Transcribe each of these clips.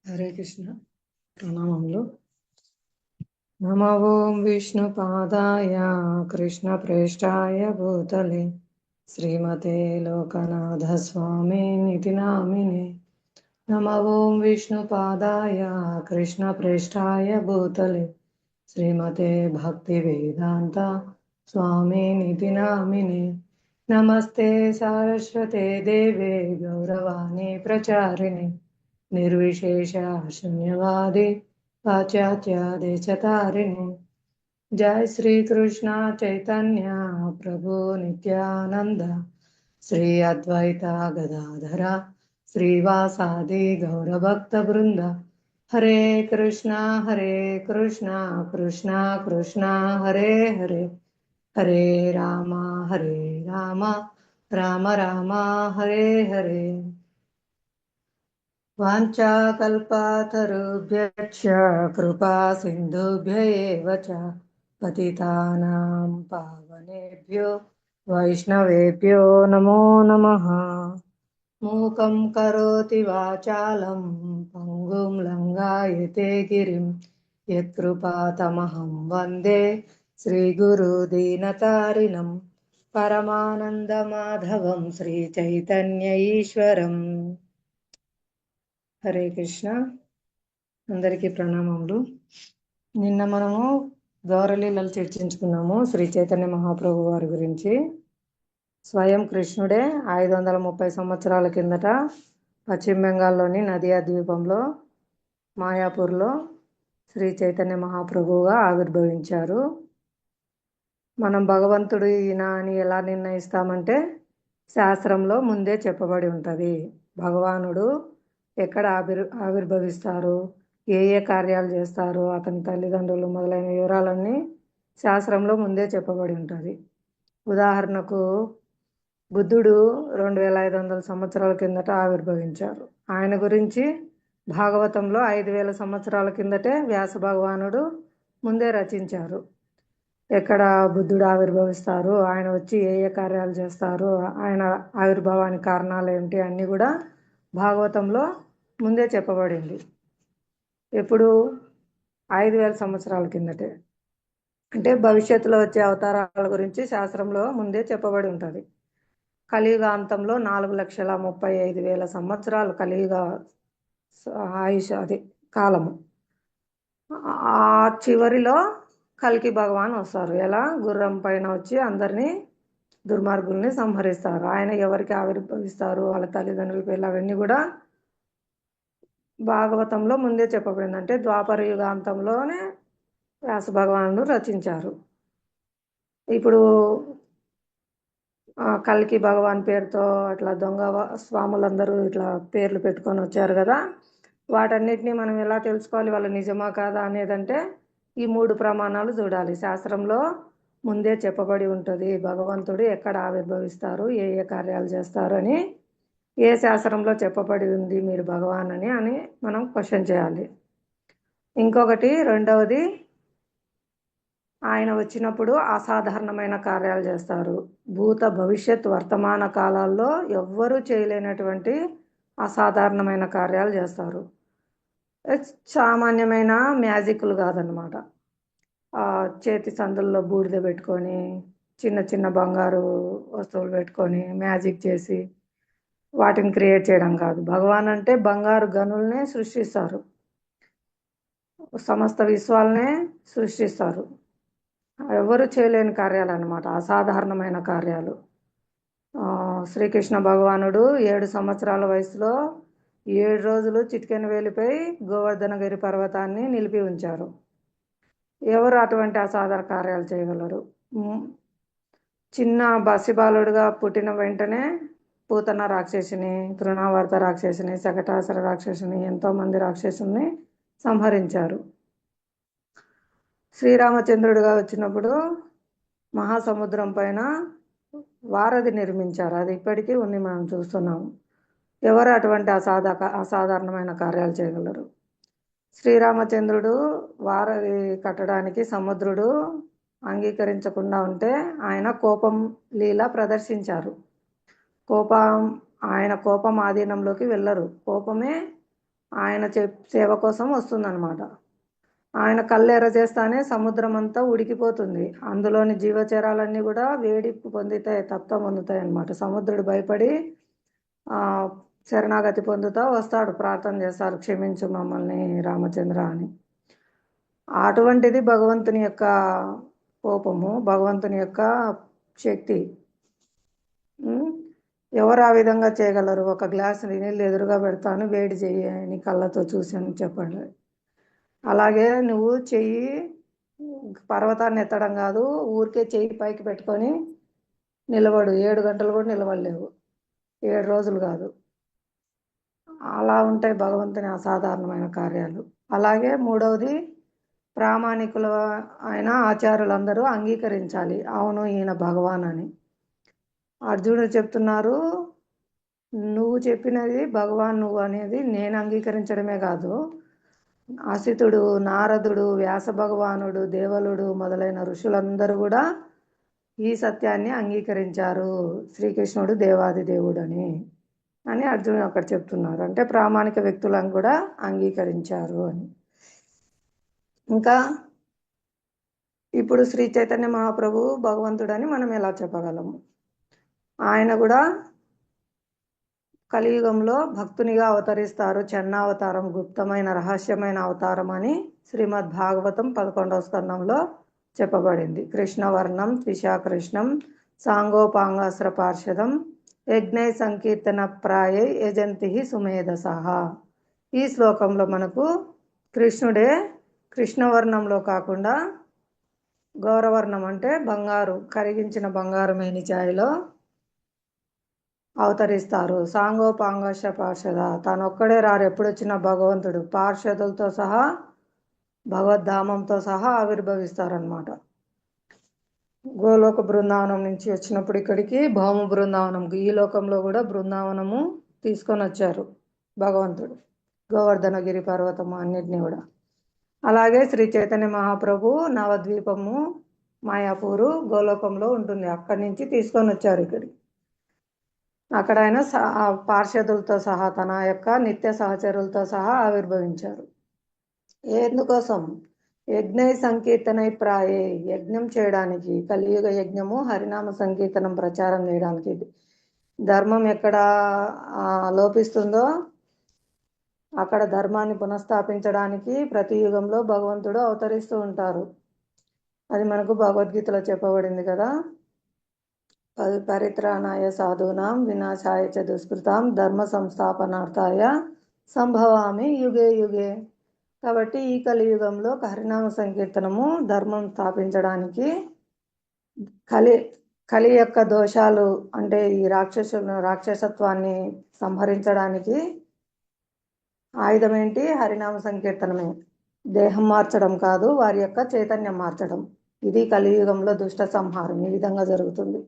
హరే కృష్ణ. ప్రణామములు. నమో ఓం విష్ణుపాదాయ కృష్ణప్రేష్టాయ భూతలే శ్రీమతే లోకనాథ స్వామి నితి నామినే. నమో ఓం విష్ణుపాదాయ కృష్ణప్రేష్టాయ భూతలే శ్రీమతే భక్తి వేదాంత స్వామి నితి నామినే. నమస్తే సారస్వతే దేవే గౌరవాణి ప్రచారిణి నిర్విశేష శూన్యవాది పాశ్చాత్య దేశతారిణి. జయ శ్రీ కృష్ణ చైతన్య ప్రభు నిత్యానంద శ్రీ అద్వైత గదాధర శ్రీవాసాది గౌరభక్త బృంద. హరే కృష్ణ కృష్ణ కృష్ణ హరే హరే, హరే రామ రామ రామ హరే హరే. వాంఛాకల్పతరుభ్యశ్చ కృపా సింధుభ్య ఏవ చ పతితానాం పావనేభ్యో వైష్ణవేభ్యో నమో నమః. మూకం కరోతి వాచాలం పంగుం లంఘాయతే గిరిం యత్కృపాతమహం వందే శ్రీగురు దీనతారిణం పరమానందమాధవం శ్రీచైతన్య ఈశ్వరం. హరే కృష్ణ. అందరికీ ప్రణామములు. నిన్న మనము గౌరలీలలు చర్చించుకున్నాము శ్రీ చైతన్య మహాప్రభు వారి గురించి. స్వయం కృష్ణుడే 530 సంవత్సరాల కిందట పశ్చిమ బెంగాల్లోని నదియా ద్వీపంలో మాయాపూర్లో శ్రీ చైతన్య మహాప్రభువుగా ఆవిర్భవించారు. మనం భగవంతుడు ఈయన అని ఎలా నిర్ణయిస్తామంటే శాస్త్రంలో ముందే చెప్పబడి ఉంటుంది. భగవానుడు ఎక్కడ ఆవిర్భవిస్తారు, ఏ కార్యాలు చేస్తారు, అతని తల్లిదండ్రులు మొదలైన వివరాలన్నీ శాస్త్రంలో ముందే చెప్పబడి ఉంటుంది. ఉదాహరణకు బుద్ధుడు 2500 సంవత్సరాల కిందట ఆవిర్భవించారు. ఆయన గురించి భాగవతంలో 5000 సంవత్సరాల కిందటే వ్యాస భగవానుడు ముందే రచించారు. ఎక్కడ బుద్ధుడు ఆవిర్భవిస్తారు, ఆయన వచ్చి ఏ కార్యాలు చేస్తారు, ఆయన ఆవిర్భావానికి కారణాలు ఏమిటి అన్నీ కూడా భాగవతంలో ముందే చెప్పబడింది. ఎప్పుడు 5000 సంవత్సరాల కిందటే. అంటే భవిష్యత్తులో వచ్చే అవతారాల గురించి శాస్త్రంలో ముందే చెప్పబడి ఉంటుంది. కలియుగ అంతంలో 4,35,000 సంవత్సరాలు కలియుగ ఆయుష్, అది కాలము. ఆ చివరిలో కల్కి భగవాన్ వస్తారు. ఎలా? గుర్రం పైన వచ్చి అందరినీ దుర్మార్గుల్ని సంహరిస్తారు. ఆయన ఎవరికి ఆవిర్భవిస్తారు, వాళ్ళ తల్లిదండ్రుల పేర్లు అవన్నీ కూడా భాగవతంలో ముందే చెప్పబడింది. అంటే ద్వాపర యుగాంతంలోనే వ్యాస భగవానుడు రచించారు. ఇప్పుడు కల్కి భగవాన్ పేరుతో అట్లా దొంగ స్వాములందరూ ఇట్లా పేర్లు పెట్టుకొని వచ్చారు కదా, వాటన్నిటినీ మనం ఎలా తెలుసుకోవాలి వాళ్ళు నిజమా కాదా అనేదంటే ఈ 3 ప్రమాణాలు చూడాలి. శాస్త్రంలో ముందే చెప్పబడి ఉంటుంది భగవంతుడు ఎక్కడ ఆవిర్భవిస్తారు, ఏ కార్యాలు చేస్తారు అని. ఏ శాస్త్రంలో చెప్పబడి ఉంది మీరు భగవాన్ అని మనం క్వశ్చన్ చేయాలి. ఇంకొకటి, రెండవది, ఆయన వచ్చినప్పుడు అసాధారణమైన కార్యాలు చేస్తారు. భూత భవిష్యత్ వర్తమాన కాలాల్లో ఎవ్వరూ చేయలేనటువంటి అసాధారణమైన కార్యాలు చేస్తారు. సామాన్యమైన మ్యాజిక్లు కాదనమాట. చేతి సందుల్లో బూడిద పెట్టుకొని చిన్న చిన్న బంగారు వస్తువులు పెట్టుకొని మ్యాజిక్ చేసి వాటిని క్రియేట్ చేయడం కాదు. భగవాన్ అంటే బంగారు గనుల్నే సృష్టిస్తారు, సమస్త విశ్వాలనే సృష్టిస్తారు. ఎవరు చేయలేని కార్యాలు అన్నమాట, అసాధారణమైన కార్యాలు. శ్రీకృష్ణ భగవానుడు 7 సంవత్సరాల వయసులో 7 రోజులు చిటికెన వేలిపై గోవర్ధనగిరి పర్వతాన్ని నిలిపి ఉంచారు. ఎవరు అటువంటి అసాధారణ కార్యాలు చేయగలరు? చిన్న బసిబాలుడుగా పుట్టిన వెంటనే పూతన రాక్షసిని, తృణావర్త రాక్షసిని, శకటాసుర రాక్షసిని, ఎంతోమంది రాక్షసుల్ని సంహరించారు. శ్రీరామచంద్రుడిగా వచ్చినప్పుడు మహాసముద్రం పైన వారధి నిర్మించారు. అది ఇప్పటికీ ఉంది, మనం చూస్తున్నాము. ఎవరు అటువంటి అసాధారణమైన కార్యాలు చేయగలరు? శ్రీరామచంద్రుడు వారధి కట్టడానికి సముద్రుడు అంగీకరించకుండా ఉంటే ఆయన కోపం లీల ప్రదర్శించారు. ఆయన కోపం ఆధీనంలోకి వెళ్ళరు. కోపమే ఆయన సేవ కోసం వస్తుందన్నమాట. ఆయన కళ్ళెర చేస్తానే సముద్రం అంతా ఉడికిపోతుంది. అందులోని జీవచరాలన్నీ కూడా వేడి పొందుతాయి, తప్తం పొందుతాయి అన్నమాట. సముద్రుడు భయపడి ఆ శరణాగతి పొందుతా వస్తాడు, ప్రార్థన చేస్తారు, క్షమించు మమ్మల్ని రామచంద్ర అని. అటువంటిది భగవంతుని యొక్క కోపము, భగవంతుని యొక్క శక్తి. ఎవరు ఆ విధంగా చేయగలరు? ఒక గ్లాసు నీళ్ళు ఎదురుగా పెడతాను, వేడి చెయ్యి అని కళ్ళతో చూసాను చెప్పండి. అలాగే నువ్వు చెయ్యి పర్వతాన్ని ఎత్తడం కాదు, ఊరికే చెయ్యి పైకి పెట్టుకొని నిలబడు, 7 గంటలు కూడా నిలబడలేవు, 7 రోజులు కాదు. అలా ఉంటాయి భగవంతుని అసాధారణమైన కార్యాలు. అలాగే మూడవది, ప్రామాణికుల అయిన ఆచార్యులందరూ అంగీకరించాలి, అవును ఈయన భగవాన్ అని. అర్జునుడు చెప్తున్నారు, నువ్వు చెప్పినది భగవాన్ నువ్వు అనేది నేను అంగీకరించడమే కాదు, అసితుడు, నారదుడు, వ్యాస భగవానుడు, దేవలుడు మొదలైన ఋషులందరూ కూడా ఈ సత్యాన్ని అంగీకరించారు, శ్రీకృష్ణుడు దేవాది దేవుడు అని అర్జునుడు అక్కడ చెప్తున్నారు. అంటే ప్రామాణిక వ్యక్తులను కూడా అంగీకరించారు అని. ఇంకా ఇప్పుడు శ్రీ చైతన్య మహాప్రభు భగవంతుడని మనం ఎలా చెప్పగలము? ఆయన కూడా కలియుగంలో భక్తునిగా అవతరిస్తారు, చెన్నావతారం, గుప్తమైన రహస్యమైన అవతారం అని శ్రీమద్ భాగవతం 11వ స్కందంలో చెప్పబడింది. కృష్ణవర్ణం త్రిశాకృష్ణం సాంగోపాంగాస్త్ర పార్షదం యజ్ఞై సంకీర్తన ప్రాయై యజంతి సుమేధసః. ఈ శ్లోకంలో మనకు కృష్ణుడే కృష్ణవర్ణంలో కాకుండా గౌరవర్ణం అంటే బంగారు, కరిగించిన బంగారు మేనిచాయిలో అవతరిస్తారు. సాంగోపాంగశ పార్షద, తానొక్కడే రారు, ఎప్పుడొచ్చినా భగవంతుడు పార్షదులతో సహా భగవద్ధామంతో సహా ఆవిర్భవిస్తారనమాట. గోలోక బృందావనం నుంచి వచ్చినప్పుడు ఇక్కడికి భౌమ బృందావనం, ఈ లోకంలో కూడా బృందావనము తీసుకొని వచ్చారు భగవంతుడు, గోవర్ధనగిరి పర్వతము అన్నిటినీ కూడా. అలాగే శ్రీ చైతన్య మహాప్రభు నవద్వీపము మాయాపూరు గోలోకంలో ఉంటుంది, అక్కడి నుంచి తీసుకొని వచ్చారు ఇక్కడికి. అక్కడ ఆయన పార్షదులతో సహా తన యొక్క నిత్య సహచరులతో సహా ఆవిర్భవించారు. ఎందుకోసం? యజ్ఞై సంకీర్తనై ప్రాయే, యజ్ఞం చేయడానికి, కలియుగ యజ్ఞము హరినామ సంకీర్తనం ప్రచారం చేయడానికి. ధర్మం ఎక్కడ లోపిస్తుందో అక్కడ ధర్మాన్ని పునఃస్థాపించడానికి ప్రతి యుగంలో భగవంతుడు అవతరిస్తూ ఉంటారు. అది మనకు భగవద్గీతలో చెప్పబడింది కదా, పరిత్రాణాయ సాధూనాం వినాశాయ చ దుష్కృతాం ధర్మ సంస్థాపనార్థాయ సంభవామి యుగే యుగే. కాబట్టి ఈ కలియుగంలో హరినామ సంకీర్తనము ధర్మం స్థాపించడానికి, కలి యొక్క దోషాలు అంటే ఈ రాక్షసత్వాన్ని సంహరించడానికి ఆయుధం ఏంటి? హరినామ సంకీర్తనమే. దేహం మార్చడం కాదు, వారి యొక్క చైతన్యం మార్చడం. ఇది కలియుగంలో దుష్ట సంహారం ఈ విధంగా జరుగుతుంది.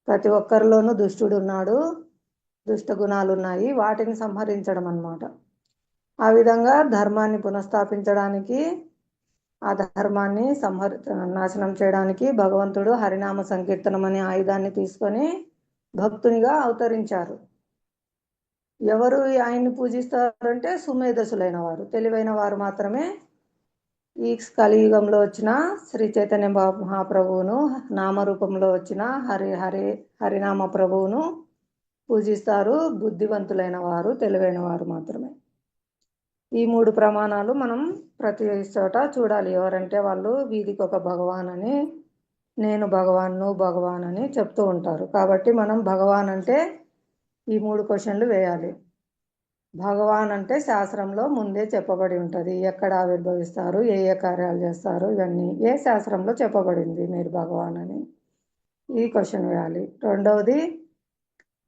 ప్రతి ఒక్కరిలోనూ దుష్టుడు ఉన్నాడు, దుష్ట గుణాలు ఉన్నాయి, వాటిని సంహరించడం అన్నమాట. ఆ విధంగా ధర్మాన్ని పునఃస్థాపించడానికి, ఆ ధర్మాన్ని నాశనం చేయడానికి భగవంతుడు హరినామ సంకీర్తనం అనే ఆయుధాన్ని తీసుకొని భక్తునిగా అవతరించారు. ఎవరు ఆయన్ని పూజిస్తారంటే సుమేధసులైన వారు, తెలివైన వారు మాత్రమే ఈ కలియుగంలో వచ్చిన శ్రీ చైతన్య మహాప్రభువును, నామరూపంలో వచ్చిన హరినామ ప్రభువును పూజిస్తారు. బుద్ధివంతులైన వారు, తెలివైన వారు మాత్రమే. ఈ 3 ప్రమాణాలు మనం ప్రతి చోట చూడాలి. ఎవరంటే వాళ్ళు వీధికి ఒక భగవాన్ అని, నేను భగవాన్, నువ్వు భగవాన్ అని చెప్తూ ఉంటారు. కాబట్టి మనం భగవాన్ అంటే ఈ 3 క్వశ్చన్లు వేయాలి. భగవాన్ అంటే శాస్త్రంలో ముందే చెప్పబడి ఉంటుంది, ఎక్కడ ఆవిర్భవిస్తారు, ఏ ఏ కార్యాలు చేస్తారు, ఇవన్నీ ఏ శాస్త్రంలో చెప్పబడింది మీరు భగవాన్ అని, ఈ క్వశ్చన్ వేయాలి. రెండవది,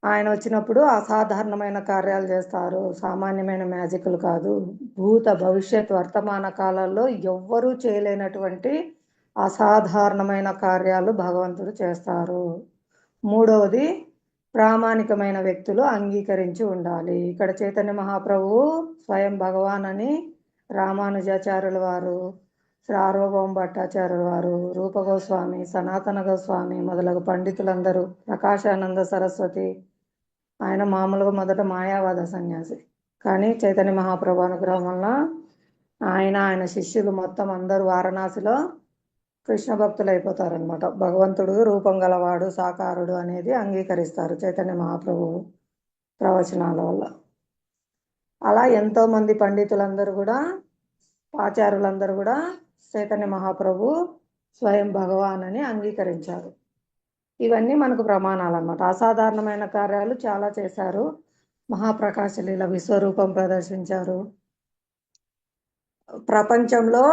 ఆయన వచ్చినప్పుడు అసాధారణమైన కార్యాలు చేస్తారు, సామాన్యమైన మ్యాజిక్లు కాదు, భూత భవిష్యత్ వర్తమాన కాలాల్లో ఎవ్వరూ చేయలేనటువంటి అసాధారణమైన కార్యాలు భగవంతుడు చేస్తారు. మూడవది, ప్రామాణికమైన వ్యక్తులు అంగీకరించి ఉండాలి. ఇక్కడ చైతన్య మహాప్రభువు స్వయం భగవాన్ అని రామానుజాచార్యుల వారు, సార్వభౌమ భట్టాచార్యుల వారు, రూపగోస్వామి, సనాతన గోస్వామి మొదలగు పండితులందరూ, ప్రకాశానంద సరస్వతి, ఆయన మామూలుగా మొదట మాయావాద సన్యాసి, కానీ చైతన్య మహాప్రభు అనుగ్రహం వల్ల ఆయన శిష్యులు మొత్తం అందరూ వారణాసిలో కృష్ణ భక్తులు అయిపోతారనమాట. భగవంతుడు రూపం గలవాడు సాకారుడు అనేది అంగీకరిస్తారు చైతన్య మహాప్రభు ప్రవచనాల వల్ల. అలా ఎంతో మంది పండితులందరూ కూడా, ఆచార్యులందరూ కూడా చైతన్య మహాప్రభు స్వయం భగవాన్ అని అంగీకరించారు. ఇవన్నీ మనకు ప్రమాణాలు అన్నమాట. అసాధారణమైన కార్యాలు చాలా చేశారు. మహాప్రకాశ లీల విశ్వరూపం ప్రదర్శించారు. ప్రపంచంలో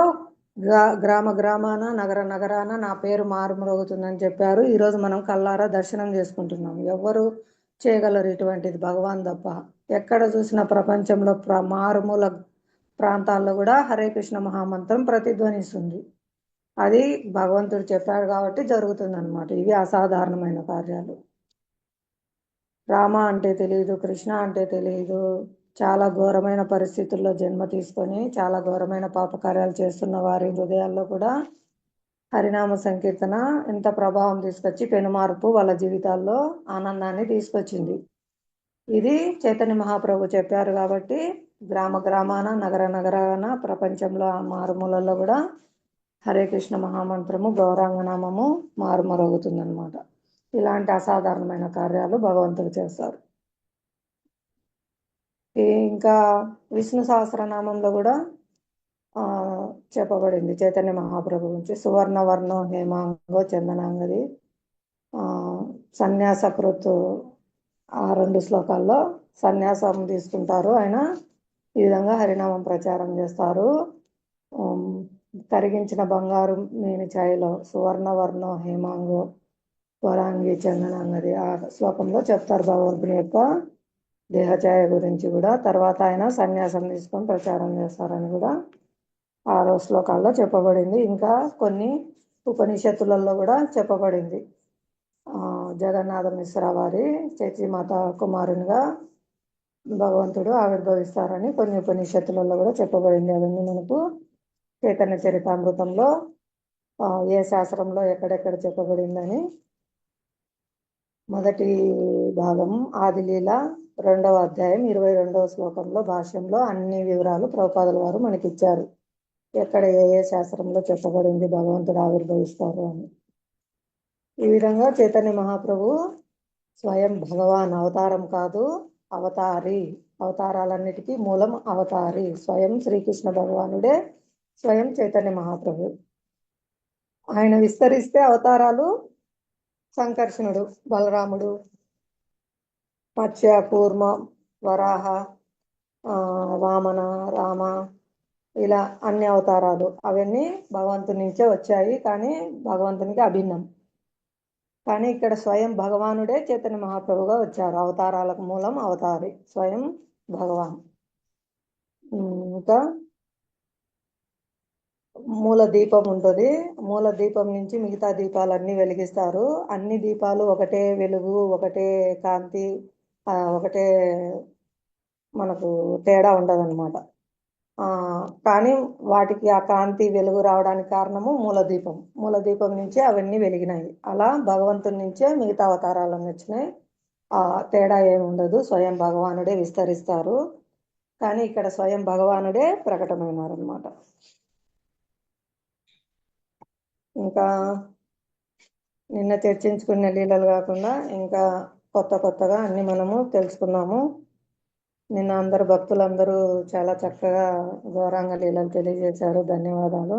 గ్రామ గ్రామాన నగర నగరాన నా పేరు మారుమ్రోగుతుందని చెప్పారు. ఈరోజు మనం కల్లారా దర్శనం చేసుకుంటున్నాం. ఎవ్వరు చేయగలరు ఇటువంటిది భగవాన్ తప్ప. ఎక్కడ చూసిన ప్రపంచంలో మారుమూల ప్రాంతాల్లో కూడా హరే కృష్ణ మహామంత్రం ప్రతిధ్వనిస్తుంది. అది భగవంతుడు చెప్పాడు కాబట్టి జరుగుతుంది అనమాట. ఇవి అసాధారణమైన కార్యాలు. రామ అంటే తెలియదు, కృష్ణ అంటే తెలియదు, చాలా ఘోరమైన పరిస్థితుల్లో జన్మ తీసుకొని చాలా ఘోరమైన పాపకార్యాలు చేస్తున్న వారి హృదయాల్లో కూడా హరినామ సంకీర్తన ఎంత ప్రభావం తీసుకొచ్చి పెనుమార్పు వాళ్ళ జీవితాల్లో ఆనందాన్ని తీసుకొచ్చింది. ఇది చైతన్య మహాప్రభు చెప్పారు కాబట్టి గ్రామ గ్రామాన నగర నగరాన ప్రపంచంలో మారుమూలలో కూడా హరే కృష్ణ మహామంత్రము గౌరాంగనామము మారుమరుగుతుందన్నమాట. ఇలాంటి అసాధారణమైన కార్యాలు భగవంతుడు చేస్తారు. ఇంకా విష్ణు సహస్రనామంలో కూడా చెప్పబడింది చైతన్య మహాప్రభు గురించి. సువర్ణ వర్ణం హేమాంగో చందనాంగది సన్యాసకృతు. ఆ 2 శ్లోకాల్లో సన్యాసం తీసుకుంటారు ఆయన. ఈ విధంగా హరినామం ప్రచారం చేస్తారు. కరిగించిన బంగారు మేని ఛాయలో సువర్ణ వర్ణం హేమాంగో వరాంగి చందనాంగది ఆ శ్లోకంలో చెప్తారు భగవంతుని యొక్క దేహఛాయ గురించి కూడా. తర్వాత ఆయన సన్యాసం తీసుకొని ప్రచారం చేస్తారని కూడా 6వ శ్లోకాల్లో చెప్పబడింది. ఇంకా కొన్ని ఉపనిషత్తులలో కూడా చెప్పబడింది. జగన్నాథ మిశ్రా వారి చైత్యమాత కుమారునిగా భగవంతుడు ఆవిర్భవిస్తారని కొన్ని ఉపనిషత్తులలో కూడా చెప్పబడింది. అవన్నీ మనకు చైతన్య చరితామృతంలో ఏ శాస్త్రంలో ఎక్కడెక్కడ చెప్పబడిందని మొదటి భాగం ఆదిలీల 2వ అధ్యాయం 22వ శ్లోకంలో భాష్యంలో అన్ని వివరాలు ప్రభుపాదుల వారు మనకిచ్చారు. ఎక్కడ ఏ శాస్త్రంలో చెప్పబడింది భగవంతుడు ఆవిర్భవిస్తారు అని. ఈ విధంగా చైతన్య మహాప్రభు స్వయం భగవాన్, అవతారం కాదు అవతారి. అవతారాలన్నిటికీ మూలం అవతారి. స్వయం శ్రీకృష్ణ భగవానుడే స్వయం చైతన్య మహాప్రభు. ఆయన విస్తరిస్తే అవతారాలు సంకర్షణుడు, బలరాముడు, మత్స్య, కూర్మ, వరాహ, వామన, రామ, ఇలా అన్ని అవతారాలు అవన్నీ భగవంతుని నుంచే వచ్చాయి. కానీ భగవంతునికి అభిన్నం. కానీ ఇక్కడ స్వయం భగవానుడే చైతన్య మహాప్రభుగా వచ్చారు. అవతారాలకు మూలం అవతారి స్వయం భగవాన్. ఇంకా మూల దీపం ఉంటుంది. మూల దీపం నుంచి మిగతా దీపాలన్నీ వెలిగిస్తారు. అన్ని దీపాలు ఒకటే వెలుగు, ఒకటే కాంతి, ఒకటే మనకు తేడా ఉండదన్నమాట. కానీ వాటికి ఆ కాంతి వెలుగు రావడానికి కారణము మూలదీపం. మూలదీపం నుంచే అవన్నీ వెలిగినాయి. అలా భగవంతుని నుంచే మిగతా అవతారాలను వచ్చినాయి. తేడా ఏమి ఉండదు. స్వయం భగవానుడే విస్తరిస్తారు. కానీ ఇక్కడ స్వయం భగవానుడే ప్రకటమైనారు అన్నమాట. ఇంకా నిన్న చర్చించుకునే లీలలు కాకుండా ఇంకా కొత్తగా అన్ని మనము తెలుసుకున్నాము. నిన్న అందరు భక్తులందరూ చాలా చక్కగా గౌరాంగ లీలలు తెలియజేశారు. ధన్యవాదాలు.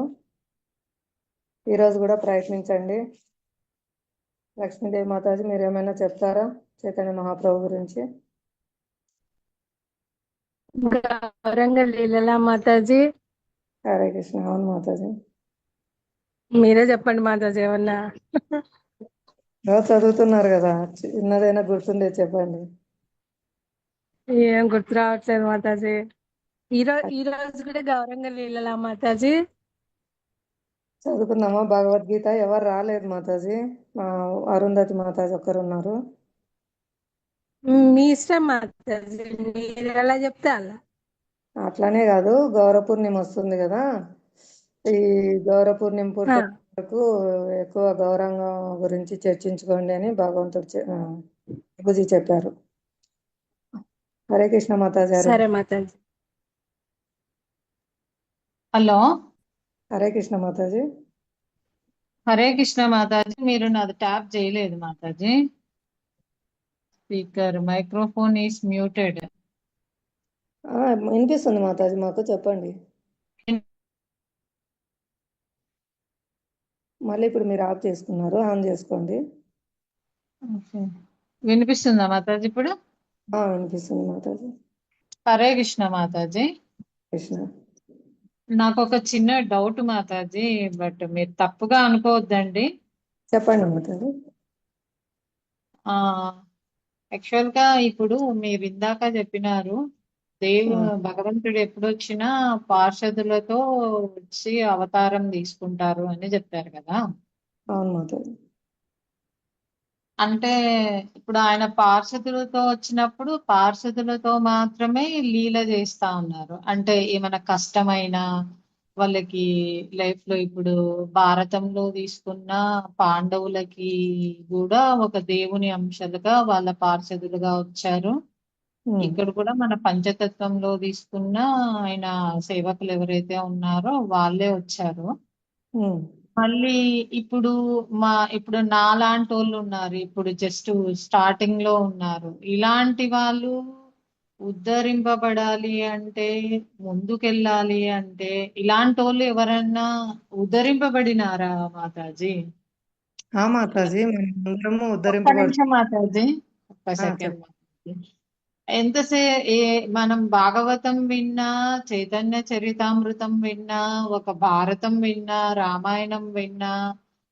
ఈరోజు కూడా ప్రయత్నించండి. లక్ష్మీదేవి మాతాజీ మీరు ఏమైనా చెప్తారా చైతన్య మహాప్రభు గురించి? గౌరంగ లీలలా మాతాజీ? హరే కృష్ణ. అవును మాతాజీ. మీరే చెప్పండి మాతాజీ ఏమన్నా. చదువుతున్నారు కదా, చిన్నదైనా గుర్తుండే చెప్పండి. ఏం గుర్తు రావట్లేదు మాతాజీ. ఈ రోజు కూడా గౌరంగ లీలలా మాతాజీ? చదువుకుందామా భగవద్గీత? ఎవరు రాలేదు మాతాజీ. అరుంధతి మాతాజీ ఒక్కరు ఉన్నారు. మీ ఇష్టం మాతాజీ, మీరు ఎలా చెప్తే అలా. అట్లానే కాదు, గౌర పూర్ణిమ వస్తుంది కదా, ఈ గౌర పూర్ణిమ వరకు ఎక్కువ గౌరంగం గురించి చర్చించుకోండి అని భగవంతుడు ప్రభుజీ చెప్పారు. హరే కృష్ణ మాతాజీ గారు. సరే మాతాజీ. హలో, హరే కృష్ణ మాతాజీ. హరే కృష్ణ మాతాజీ. మీరు నాది ట్యాప్ చేయలేదు Mataji. Speaker microphone is muted. వినిపిస్తుంది మాతాజీ, మాకు చెప్పండి. మళ్ళీ ఇప్పుడు మీరు ఆఫ్ చేసుకున్నారు, ఆన్ చేసుకోండి. వినిపిస్తుందా మాతాజీ ఇప్పుడు? వినిపిస్తుంది మాతాజీ. హరే కృష్ణ మాతాజీ. కృష్ణ. నాకు ఒక చిన్న డౌట్ మాతాజీ, బట్ మీరు తప్పుగా అనుకోవద్దండి. చెప్పండి మాతాజీ. యాక్చువల్ గా ఇప్పుడు మీరు ఇందాక చెప్పినారు, భగవంతుడు ఎప్పుడు వచ్చినా పార్షదులతో వచ్చి అవతారం తీసుకుంటారు అని చెప్పారు కదా. అవును మాతాజీ. అంటే ఇప్పుడు ఆయన పార్షదులతో వచ్చినప్పుడు పార్షదులతో మాత్రమే లీల చేస్తా ఉన్నారు. అంటే ఏమైనా కష్టమైన వాళ్ళకి లైఫ్ లో, ఇప్పుడు భారతంలో తీసుకున్న పాండవులకి కూడా ఒక దేవుని అంశాలుగా వాళ్ళ పార్షదులుగా వచ్చారు. ఇక్కడ కూడా మన పంచతత్వంలో తీసుకున్న ఆయన సేవకులు ఎవరైతే ఉన్నారో వాళ్ళే వచ్చారు. మళ్ళీ ఇప్పుడు నాలాంటి వాళ్ళు ఉన్నారు, ఇప్పుడు జస్ట్ స్టార్టింగ్ లో ఉన్నారు. ఇలాంటి వాళ్ళు ఉద్ధరింపబడాలి అంటే, ముందుకెళ్ళాలి అంటే, ఇలాంటి వాళ్ళు ఎవరన్నా ఉద్ధరింపబడినారా మాతాజీ? మాతాజీ, మేము అందరము ఒక్క ఉద్ధరింపబడు. నిమిషం మాతాజీ, ఒక్క సెకండ్ మాతాజీ. మనం భాగవతం విన్నా, చైతన్య చరితామృతం విన్నా, ఒక భారతం విన్నా, రామాయణం విన్నా,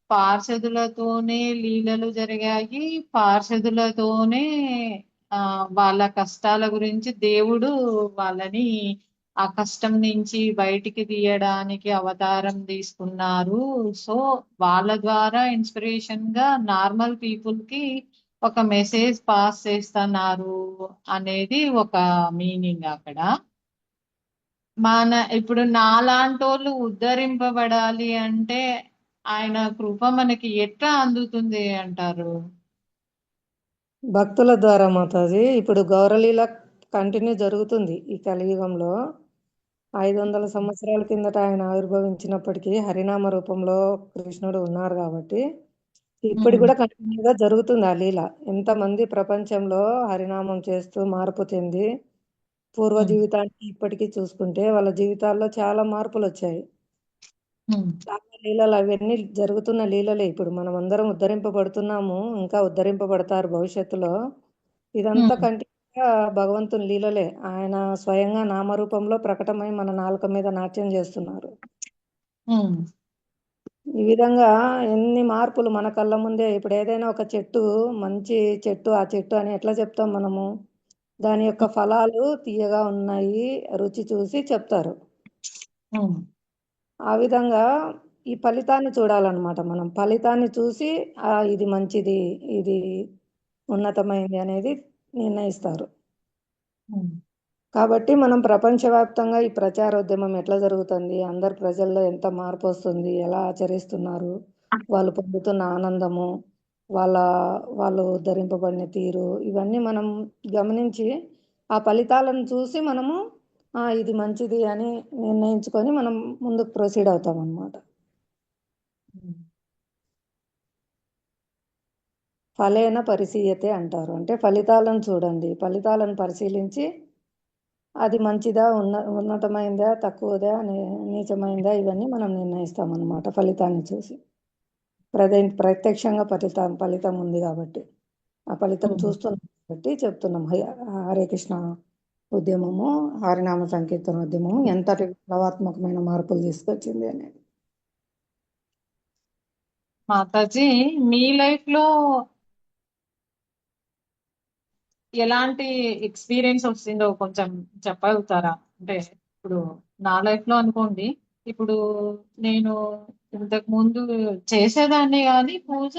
పార్షదులతోనే లీలలు జరిగాయి. పార్షదులతోనే వాళ్ళ కష్టాల గురించి దేవుడు వాళ్ళని ఆ కష్టం నుంచి బయటికి తీయడానికి అవతారం తీసుకున్నారు. సో వాళ్ళ ద్వారా ఇన్స్పిరేషన్ గా నార్మల్ పీపుల్ కి ఒక మెసేజ్ పాస్ చేస్తున్నారు అనేది ఒక మీనింగ్ అక్కడ. ఇప్పుడు నాలాంటోళ్ళు ఉద్ధరింపబడాలి అంటే ఆయన కృప మనకి ఎట్లా అందుతుంది అంటారు? భక్తుల ద్వారా మాతాజీ. ఇప్పుడు గౌరలీల కంటిన్యూ జరుగుతుంది ఈ కలియుగంలో. 500 సంవత్సరాల కిందట ఆయన ఆవిర్భవించినప్పటికీ హరినామ రూపంలో కృష్ణుడు ఉన్నారు కాబట్టి ఇప్పటి కూడా కంటిన్యూగా జరుగుతుంది ఆ లీల. ఎంతమంది ప్రపంచంలో హరినామం చేస్తూ మార్పు చెంది పూర్వ జీవితానికి ఇప్పటికీ చూసుకుంటే వాళ్ళ జీవితాల్లో చాలా మార్పులు వచ్చాయి. చాలా లీలలు, అవన్నీ జరుగుతున్న లీలలే. ఇప్పుడు మనం అందరం ఉద్ధరింపబడుతున్నాము, ఇంకా ఉద్ధరింపబడతారు భవిష్యత్తులో. ఇదంతా కంటిన్యూగా భగవంతుని లీలలే. ఆయన స్వయంగా నామరూపంలో ప్రకటమై మన నాలుక మీద నాట్యం చేస్తున్నారు. ఈ విధంగా ఎన్ని మార్పులు మన కళ్ళ ముందే. ఇప్పుడు ఏదైనా ఒక చెట్టు మంచి చెట్టు, ఆ చెట్టు అని ఎట్లా చెప్తాం మనము? దాని యొక్క ఫలాలు తీయగా ఉన్నాయి, రుచి చూసి చెప్తారు. ఆ విధంగా ఈ ఫలితాన్ని చూడాలన్నమాట. మనం ఫలితాన్ని చూసి ఇది మంచిది, ఇది ఉన్నతమైంది అనేది నిర్ణయిస్తారు. కాబట్టి మనం ప్రపంచవ్యాప్తంగా ఈ ప్రచారోద్యమం ఎట్లా జరుగుతుంది, అందరు ప్రజల్లో ఎంత మార్పు వస్తుంది, ఎలా ఆచరిస్తున్నారు, వాళ్ళు పొందుతున్న ఆనందము, వాళ్ళు ఉద్ధరింపబడిన తీరు, ఇవన్నీ మనం గమనించి ఆ ఫలితాలను చూసి మనము ఇది మంచిది అని నిర్ణయించుకొని మనం ముందుకు ప్రొసీడ్ అవుతాం అన్నమాట. ఫలేన పరిశీయతే అంటారు. అంటే ఫలితాలను చూడండి, ఫలితాలను పరిశీలించి అది మంచిదా, ఉన్నతమైందా, తక్కువదా, నీచమైందా, ఇవన్నీ మనం నిర్ణయిస్తాం అన్నమాట ఫలితాన్ని చూసి. ప్రత్యక్షంగా ఫలితం ఉంది కాబట్టి ఆ ఫలితం చూస్తున్నాం కాబట్టి చెప్తున్నాం. హరే కృష్ణ ఉద్యమము, హరినామ సంకీర్తన ఉద్యమము ఎంతటి విప్లవాత్మకమైన మార్పులు తీసుకొచ్చింది అనేది. మాతాజీ, మీ లైఫ్ లో ఎలాంటి ఎక్స్పీరియన్స్ వచ్చిందో కొంచెం చెప్పగలుగుతారా? అంటే ఇప్పుడు నా లైఫ్ లో అనుకోండి, ఇప్పుడు నేను ఇంతకు ముందు చేసేదాన్ని కానీ పూజ,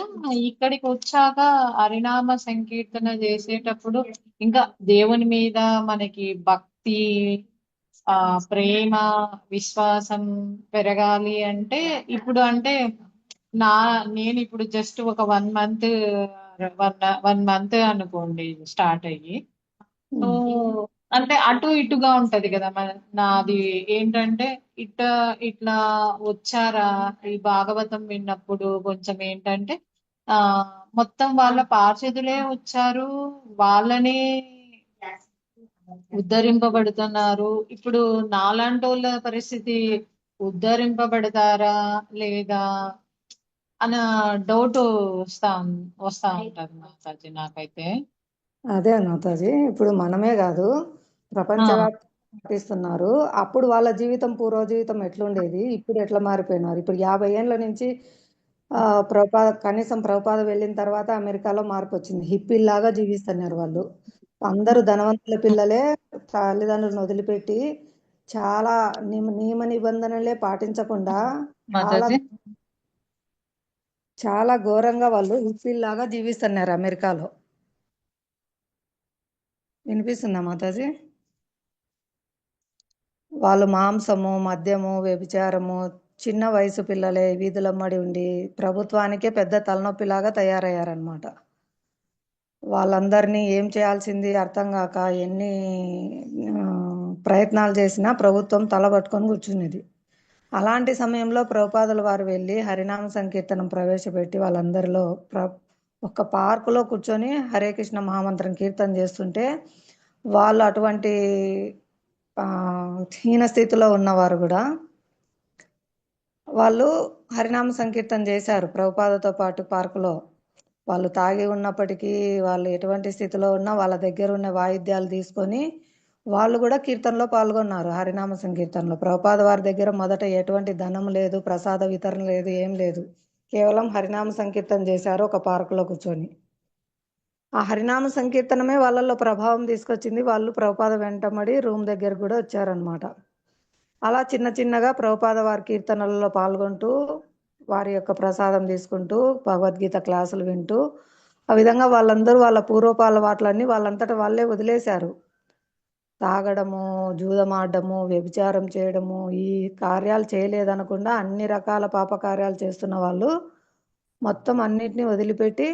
ఇక్కడికి వచ్చాక హరినామ సంకీర్తన చేసేటప్పుడు ఇంకా దేవుని మీద మనకి భక్తి, ప్రేమ, విశ్వాసం పెరగాలి అంటే ఇప్పుడు అంటే నేను ఇప్పుడు జస్ట్ ఒక 1 మంత్ అనుకోండి స్టార్ట్ అయ్యి. సో అంటే అటు ఇటుగా ఉంటది కదా నాది ఏంటంటే ఇట్లా వచ్చారా ఈ భాగవతం విన్నప్పుడు కొంచెం ఏంటంటే ఆ మొత్తం వాళ్ళ పార్షదులే వచ్చారు, వాళ్ళనే ఉద్ధరింపబడుతున్నారు. ఇప్పుడు నాలాంటోళ్ళ పరిస్థితి ఉద్ధరింపబడతారా లేదా అన్న డౌట్ వస్తా ఉంటది మాతాజీ నాకైతే. అదే మాతాజీ, ఇప్పుడు మనమే కాదు ఆ, ప్రపంచవ్యాప్తంగా పాటిస్తున్నారు. అప్పుడు వాళ్ళ జీవితం, పూర్వ జీవితం ఎట్లుండేది, ఇప్పుడు ఎట్లా మారిపోయినారు. ఇప్పుడు 50 ఏళ్ళ నుంచి కనీసం ప్రభుపాద వెళ్ళిన తర్వాత అమెరికాలో మార్పు వచ్చింది. హిప్పీల్లాగా జీవిస్తున్నారు వాళ్ళు. అందరూ ధనవంతుల పిల్లలే తల్లిదండ్రులను వదిలిపెట్టి చాలా నియమ నిబంధనలే పాటించకుండా చాలా మాతాజీ చాలా ఘోరంగా వాళ్ళు హిప్పీల్లాగా జీవిస్తున్నారు అమెరికాలో. వినిపిస్తుందా మాతాజీ? వాళ్ళు మాంసము, మద్యము, వ్యభిచారము, చిన్న వయసు పిల్లలే వీధులమ్మడి ఉండి ప్రభుత్వానికే పెద్ద తలనొప్పిలాగా తయారయ్యారనమాట. వాళ్ళందరినీ ఏం చేయాల్సింది అర్థం కాక ఎన్ని ఆ, ప్రయత్నాలు చేసినా ప్రభుత్వం తలబట్టుకొని కూర్చునేది. అలాంటి సమయంలో ప్రభుపాదుల వారు వెళ్ళి హరినామ సంకీర్తనం ప్రవేశపెట్టి వాళ్ళందరిలో ఒక పార్కులో కూర్చొని హరే కృష్ణ మహామంత్రం కీర్తన చేస్తుంటే వాళ్ళు అటువంటి ఆ, హీన స్థితిలో ఉన్నవారు కూడా వాళ్ళు హరినామ సంకీర్తన చేశారు ప్రభుపాదతో పాటు పార్కులో. వాళ్ళు తాగి ఉన్నప్పటికీ వాళ్ళు ఎటువంటి స్థితిలో ఉన్నా వాళ్ళ దగ్గర ఉన్న వాయిద్యాలు తీసుకొని వాళ్ళు కూడా కీర్తనలో పాల్గొన్నారు, హరినామ సంకీర్తనలో. ప్రభుపాద వారి దగ్గర మొదట ఎటువంటి ధనం లేదు, ప్రసాద వితరణ లేదు, ఏం లేదు. కేవలం హరినామ సంకీర్తన చేశారు ఒక పార్కులో కూర్చొని. ఆ హరినామ సంకీర్తనమే వాళ్ళల్లో ప్రభావం తీసుకొచ్చింది. వాళ్ళు ప్రభుపాద వెంటబడి రూమ్ దగ్గర కూడా వచ్చారనమాట. అలా చిన్న చిన్నగా ప్రభుపాద వారి కీర్తనలలో పాల్గొంటూ వారి యొక్క ప్రసాదం తీసుకుంటూ భగవద్గీత క్లాసులు వింటూ ఆ విధంగా వాళ్ళందరూ వాళ్ళ పూర్వపు అలవాట్లన్నీ వాళ్ళంతటా వాళ్ళే వదిలేశారు. తాగడము, జూదమాడము, వ్యభిచారం చేయడము, ఈ కార్యాలు చేయలేదనకుండా అన్ని రకాల పాప కార్యాలు చేస్తున్న వాళ్ళు మొత్తం అన్నిటినీ వదిలిపెట్టి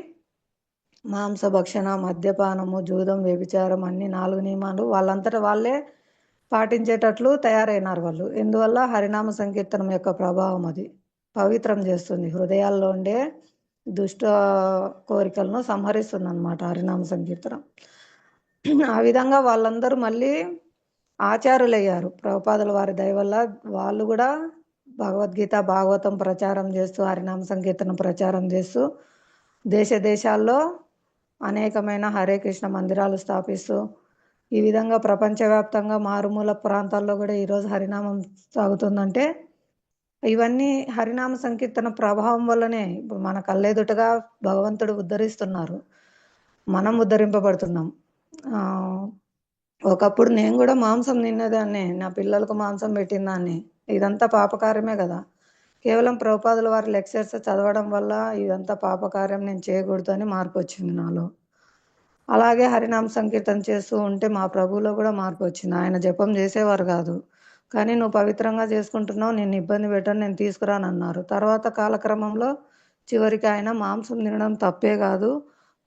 మాంసభక్షణ, మద్యపానము, జూదం, వ్యభిచారం అన్ని 4 నియమాలు వాళ్ళంతటా వాళ్ళే పాటించేటట్లు తయారైనారు వాళ్ళు. ఎందువల్ల హరినామ సంకీర్తనం యొక్క ప్రభావం అది పవిత్రం చేస్తుంది, హృదయాల్లో ఉండే దుష్ట కోరికలను సంహరిస్తుంది అనమాట హరినామ సంకీర్తనం. ఆ విధంగా వాళ్ళందరూ మళ్ళీ ఆచారులయ్యారు ప్రభుపాదుల వారి దయ వల్ల. వాళ్ళు కూడా భగవద్గీత భాగవతం ప్రచారం చేస్తూ హరినామ సంకీర్తనం ప్రచారం చేస్తూ దేశ దేశాల్లో అనేకమైన హరే కృష్ణ మందిరాలు స్థాపిస్తూ ఈ విధంగా ప్రపంచవ్యాప్తంగా మారుమూల ప్రాంతాల్లో కూడా ఈరోజు హరినామం సాగుతుందంటే ఇవన్నీ హరినామ సంకీర్తన ప్రభావం వల్లనే. ఇప్పుడు మన కళ్ళెదుటగా భగవంతుడు ఉద్ధరిస్తున్నారు, మనం ఉద్ధరింపబడుతున్నాం. ఒకప్పుడు నేను కూడా మాంసం తినేదాన్ని, నా పిల్లలకు మాంసం పెట్టిందాన్ని. ఇదంతా పాపకార్యమే కదా. కేవలం ప్రభుపాదుల వారి లెక్చర్స్ చదవడం వల్ల ఇదంతా పాపకార్యం, నేను చేయకూడదు అని మార్పు వచ్చింది నాలో. అలాగే హరినామ సంకీర్తన చేస్తూ ఉంటే మా ప్రభువులో కూడా మార్పు వచ్చింది. ఆయన జపం చేసేవారు కాదు, కానీ నువ్వు పవిత్రంగా చేసుకుంటున్నావు, నేను ఇబ్బంది పెట్టను, నేను తీసుకురానన్నారు. తర్వాత కాలక్రమంలో చివరికి ఆయన మాంసం తినడం తప్పే కాదు,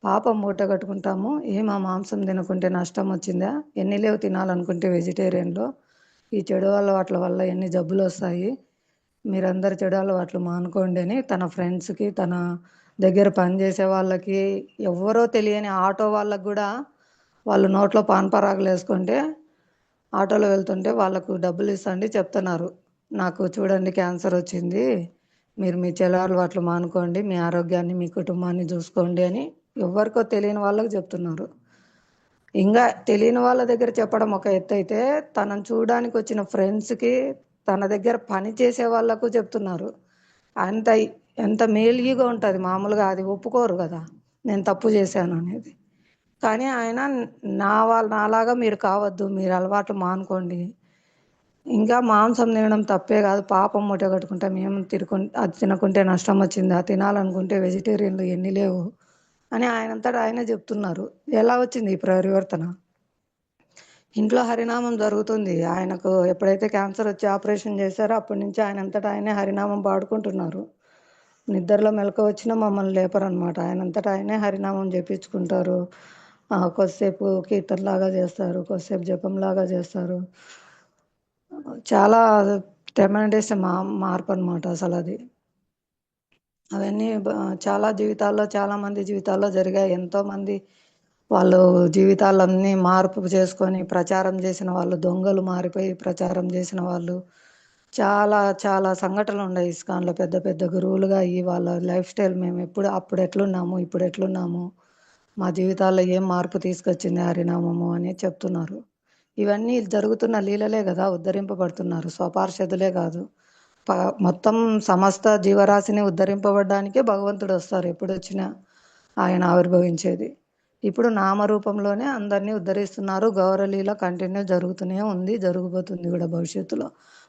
పాపం మూట కట్టుకుంటాము, ఏమా మాంసం తినకుంటే నష్టం వచ్చిందా, ఎన్ని లేవు తినాలనుకుంటే వెజిటేరియన్లో, ఈ చెడు అలవాట్ల వల్ల ఎన్ని జబ్బులు వస్తాయి, మీరందరు చెడు అలవాట్లు మానుకోండి అని తన ఫ్రెండ్స్కి, తన దగ్గర పనిచేసే వాళ్ళకి, ఎవరో తెలియని ఆటో వాళ్ళకు కూడా వాళ్ళు నోట్లో పాన్ పరాగులు వేసుకుంటే ఆటోలో వెళ్తుంటే వాళ్ళకు డబ్బులు ఇస్తండి చెప్తున్నారు, నాకు చూడండి క్యాన్సర్ వచ్చింది, మీరు మీ చెడు అలవాట్లు మానుకోండి, మీ ఆరోగ్యాన్ని మీ కుటుంబాన్ని చూసుకోండి అని ఎవరికో తెలియని వాళ్ళకు చెప్తున్నారు. ఇంకా తెలియని వాళ్ళ దగ్గర చెప్పడం ఒక ఎత్తు అయితే, తనను చూడడానికి వచ్చిన ఫ్రెండ్స్కి, తన దగ్గర పని చేసే వాళ్ళకు చెప్తున్నారు. అంత ఎంత మేలుగా ఉంటుంది. మామూలుగా అది ఒప్పుకోరు కదా, నేను తప్పు చేశాను అనేది. కానీ ఆయన నాలాగా మీరు కావద్దు, మీరు అలవాట్లు మానుకోండి, ఇంకా మాంసం తినడం తప్పే కాదు, పాపం మూట కట్టుకుంటాం, మేము అది తినకుంటే నష్టం వచ్చిందా, తినాలనుకుంటే వెజిటేరియన్లు ఎన్ని లేవు అని ఆయనంతటా ఆయనే చెప్తున్నారు. ఎలా వచ్చింది ఈ పరివర్తన? ఇంట్లో హరినామం జరుగుతుంది. ఆయనకు ఎప్పుడైతే క్యాన్సర్ వచ్చి ఆపరేషన్ చేశారో అప్పటి నుంచి ఆయనంతటా ఆయనే హరినామం పాడుకుంటున్నారు. నిద్రలో మెలకు వచ్చినా మమ్మల్ని లేపరనమాట, ఆయనంతటా ఆయనే హరినామం జపించుకుంటారు. కొద్దిసేపు కీర్తన లాగా చేస్తారు, కొద్దిసేపు జపం లాగా చేస్తారు. చాలా ట్రెమెండస్ మార్పు అనమాట అసలు అది. అవన్నీ చాలా జీవితాల్లో, చాలా మంది జీవితాల్లో జరిగాయి. ఎంతో మంది వాళ్ళు జీవితాలన్నీ మార్పు చేసుకొని ప్రచారం చేసిన వాళ్ళు, దొంగలు మారిపోయి ప్రచారం చేసిన వాళ్ళు, చాలా చాలా సంఘటనలు ఉన్నాయి ఇస్కాన్లో. పెద్ద పెద్ద గురువులుగా అయ్యి వాళ్ళ లైఫ్ స్టైల్, మేము అప్పుడు ఎట్లున్నాము, ఇప్పుడు ఎట్లున్నాము, మా జీవితాల్లో ఏం మార్పు తీసుకొచ్చింది హరినామము అని చెప్తున్నారు. ఇవన్నీ జరుగుతున్న లీలలే కదా, ఉద్ధరింపబడుతున్నారు. స్వపార్షదులే కాదు, మొత్తం సమస్త జీవరాశిని ఉద్ధరింపబడడానికే భగవంతుడు వస్తారు. ఎప్పుడు వచ్చినా ఆయన ఆవిర్భవించేది. ఇప్పుడు నామరూపంలోనే అందరినీ ఉద్ధరిస్తున్నారు. గౌరలీల కంటిన్యూ జరుగుతూనే ఉంది, జరగబోతుంది కూడా భవిష్యత్తులో.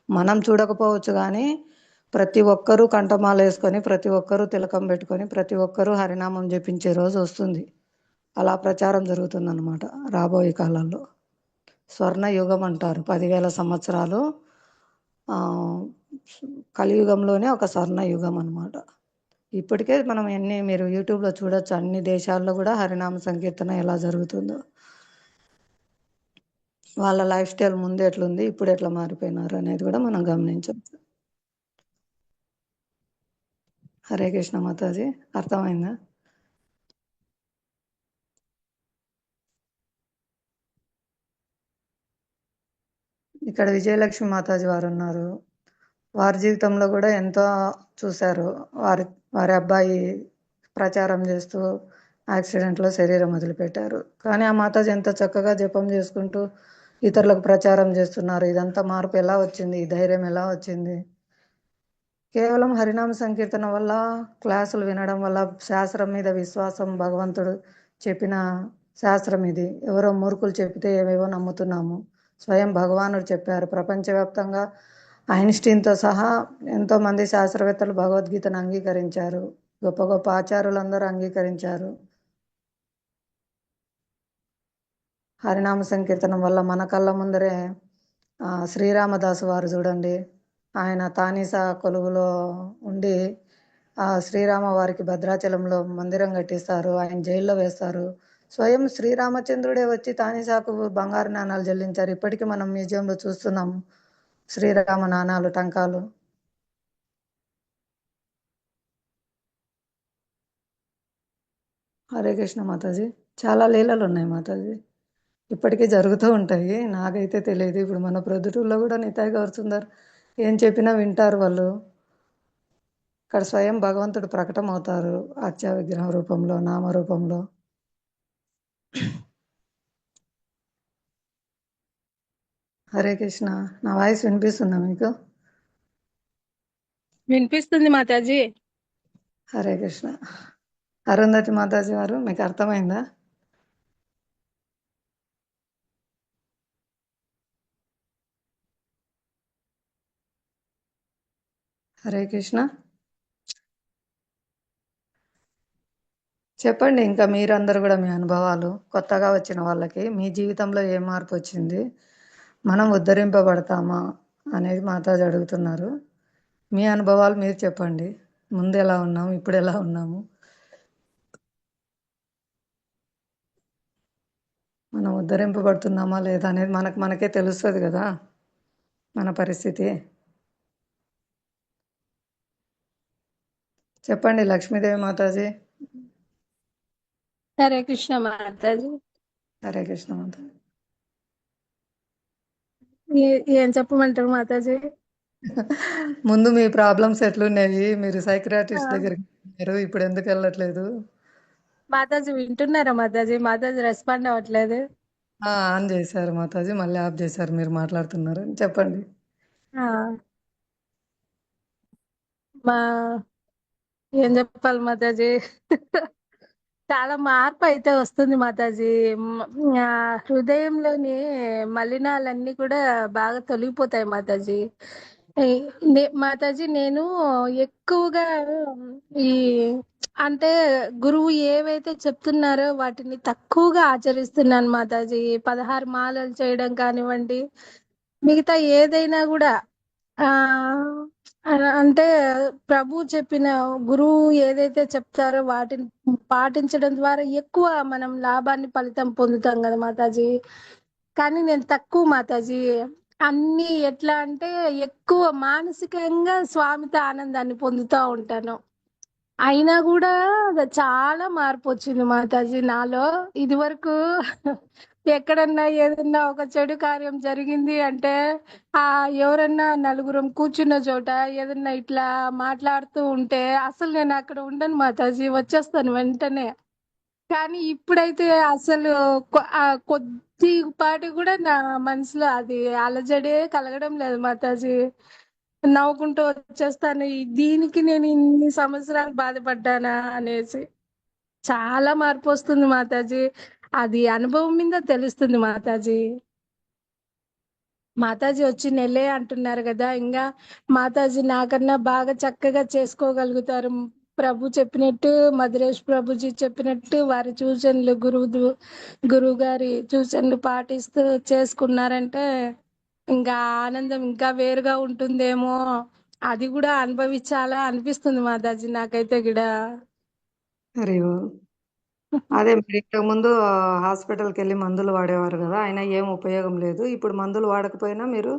మనం చూడకపోవచ్చు కానీ ప్రతి ఒక్కరూ కంఠమాల వేసుకొని, ప్రతి ఒక్కరూ తిలకం పెట్టుకొని, ప్రతి ఒక్కరూ హరినామం జపించే రోజు వస్తుంది. అలా ప్రచారం జరుగుతుందన్నమాట రాబోయే కాలంలో. స్వర్ణ యుగం అంటారు. 10,000 సంవత్సరాలు ఆ, కలియుగంలోనే ఒక స్వర్ణ యుగం అన్నమాట. ఇప్పటికే మనం మీరు యూట్యూబ్లో చూడొచ్చు, అన్ని దేశాల్లో కూడా హరినామ సంకీర్తన ఎలా జరుగుతుందో. వాళ్ళ లైఫ్ స్టైల్ ముందు ఎట్లుంది, ఇప్పుడు ఎట్లా మారిపోయినారు అనేది కూడా మనం గమనించవచ్చు. హరే కృష్ణ మాతాజీ, అర్థమైందా? ఇక్కడ విజయలక్ష్మి మాతాజీ వారు ఉన్నారు. వారి జీవితంలో కూడా ఎంతో చూశారు. వారి వారి అబ్బాయి ప్రచారం చేస్తూ యాక్సిడెంట్లో శరీరం వదిలిపెట్టారు. కానీ ఆ మాతాజీ ఎంత చక్కగా జపం చేసుకుంటూ ఇతరులకు ప్రచారం చేస్తున్నారు. ఇదంతా మార్పు ఎలా వచ్చింది, ఈ ధైర్యం ఎలా వచ్చింది? కేవలం హరినామ సంకీర్తన వల్ల, క్లాసులు వినడం వల్ల, శాస్త్రం మీద విశ్వాసం, భగవంతుడు చెప్పిన శాస్త్రం ఇది. ఎవరో మూర్ఖులు చెప్తే ఏవేవో నమ్ముతున్నాము. స్వయం భగవానుడు చెప్పారు. ప్రపంచవ్యాప్తంగా ఐన్స్టీన్తో సహా ఎంతోమంది శాస్త్రవేత్తలు భగవద్గీతను అంగీకరించారు. గొప్ప గొప్ప ఆచార్యులందరూ అంగీకరించారు. హరినామ సంకీర్తనం వల్ల మన కళ్ళ ముందరే శ్రీరామదాసు వారు చూడండి, ఆయన తానీసా కొలువులో ఉండి శ్రీరామ వారికి భద్రాచలంలో మందిరం కట్టిస్తారు. ఆయన జైల్లో వేస్తారు. స్వయం శ్రీరామచంద్రుడే వచ్చి తానీసాకు బంగారు నాణాలు చెల్లించారు. ఇప్పటికీ మనం మ్యూజియంలో చూస్తున్నాము శ్రీరామ నాణాలు, టంకాలు. హరే కృష్ణ మాతాజీ. చాలా లీలలు ఉన్నాయి మాతాజీ, ఇప్పటికీ జరుగుతూ ఉంటాయి. నాకైతే తెలియదు. ఇప్పుడు మన ప్రొద్దుటూరులో కూడా నితాయ్ గౌర్ సుందర్ ఏం చెప్పినా వింటారు వాళ్ళు. ఇక్కడ స్వయం భగవంతుడు ప్రకటన అవుతారు అర్చా విగ్రహం రూపంలో, నామ రూపంలో. హరే కృష్ణ. నా వాయిస్ వినిపిస్తుందా మీకు? వినిపిస్తుంది మాతాజీ. హరే కృష్ణ. అరుంధతి మాతాజీ వారు, మీకు అర్థమైందా? హరే కృష్ణ. చెప్పండి ఇంకా మీరందరూ కూడా మీ అనుభవాలు, కొత్తగా వచ్చిన వాళ్ళకి మీ జీవితంలో ఏ మార్పు వచ్చింది, మనం ఉద్ధరింపబడతామా అనేది మాతాజీ అడుగుతున్నారు. మీ అనుభవాలు మీరు చెప్పండి. ముందు ఎలా ఉన్నాము, ఇప్పుడు ఎలా ఉన్నాము, మనం ఉద్ధరింపబడుతున్నామా లేదా అనేది మనకే తెలుస్తుంది కదా మన పరిస్థితి. చెప్పండి లక్ష్మీదేవి మాతాజీ. హరే కృష్ణ మాతాజీ. హరే కృష్ణ మాతాజీ. ఏం చెప్పమంటారు మాతాజీ? ముందు మీ ప్రాబ్లమ్స్ ఎట్లున్నాయి, మీరు ఆ, సైక్రాటిస్ట్ దగ్గరికి వెళ్ళారు, ఇప్పుడు ఎందుకు వెళ్ళట్లేదు? మాతాజీ వింటున్నారా మాతాజీ? మాతాజీ రెస్పాండ్ అవ్వట్లేదు. ఆన్ చేశారు మాతాజీ, మళ్ళీ ఆఫ్ చేశారు. మీరు మాట్లాడుతున్నారు చెప్పండి. ఆ, మా ఏం చెప్పాలి మాతాజీ? చాలా మార్పు అయితే వస్తుంది మాతాజీ. హృదయంలోని మలినాలన్నీ కూడా బాగా తొలగిపోతాయి మాతాజీ. మాతాజీ నేను ఎక్కువగా ఈ అంటే గురువు ఏవైతే చెప్తున్నారో వాటిని తక్కువగా ఆచరిస్తున్నాను మాతాజీ. 16 మాలలు చేయడం కానివ్వండి, మిగతా ఏదైనా కూడా ఆ అంటే ప్రభు చెప్పిన గురువు ఏదైతే చెప్తారో వాటిని పాటించడం ద్వారా ఎక్కువ మనం లాభాన్ని ఫలితం పొందుతాం కదా మాతాజీ. కానీ నేను తక్కువ మాతాజీ. అన్ని ఎట్లా అంటే ఎక్కువ మానసికంగా స్వామితో ఆనందాన్ని పొందుతూ ఉంటాను. అయినా కూడా చాలా మార్పు వచ్చింది మాతాజీ నాలో. ఇది వరకు ఎక్కడన్నా ఏదన్నా ఒక చెడు కార్యం జరిగింది అంటే ఆ ఎవరన్నా నలుగురం కూర్చున్న చోట ఏదన్నా ఇట్లా మాట్లాడుతూ ఉంటే అసలు నేను అక్కడ ఉండను మాతాజీ, వచ్చేస్తాను వెంటనే. కానీ ఇప్పుడైతే అసలు కొద్దిపాటి కూడా నా మనసులో అది అలజడే కలగడం లేదు మాతాజీ. నవ్వుకుంటూ వచ్చేస్తాను. దీనికి నేను ఇన్ని సంవత్సరాలు బాధపడ్డానా అనేసి చాలా మార్పు వస్తుంది మాతాజీ. అది అనుభవం మీద తెలుస్తుంది మాతాజీ. మాతాజీ వచ్చి నెలే అంటున్నారు కదా, ఇంకా మాతాజీ నాకన్నా బాగా చక్కగా చేసుకోగలుగుతారు. ప్రభు చెప్పినట్టు, మధురేష్ ప్రభుజీ చెప్పినట్టు వారి సూచనలు, గురువు గారి సూచనలు పాటిస్తూ చేసుకున్నారంటే ఇంకా ఆనందం ఇంకా వేరుగా ఉంటుందేమో. అది కూడా అనుభవించాలా అనిపిస్తుంది మాతాజీ నాకైతే కూడా. హరి ఓం. అదే మీరు ఇంతకు ముందు హాస్పిటల్కి వెళ్ళి మందులు వాడేవారు కదా, అయినా ఏం ఉపయోగం లేదు. ఇప్పుడు మందులు వాడకపోయినా మీరు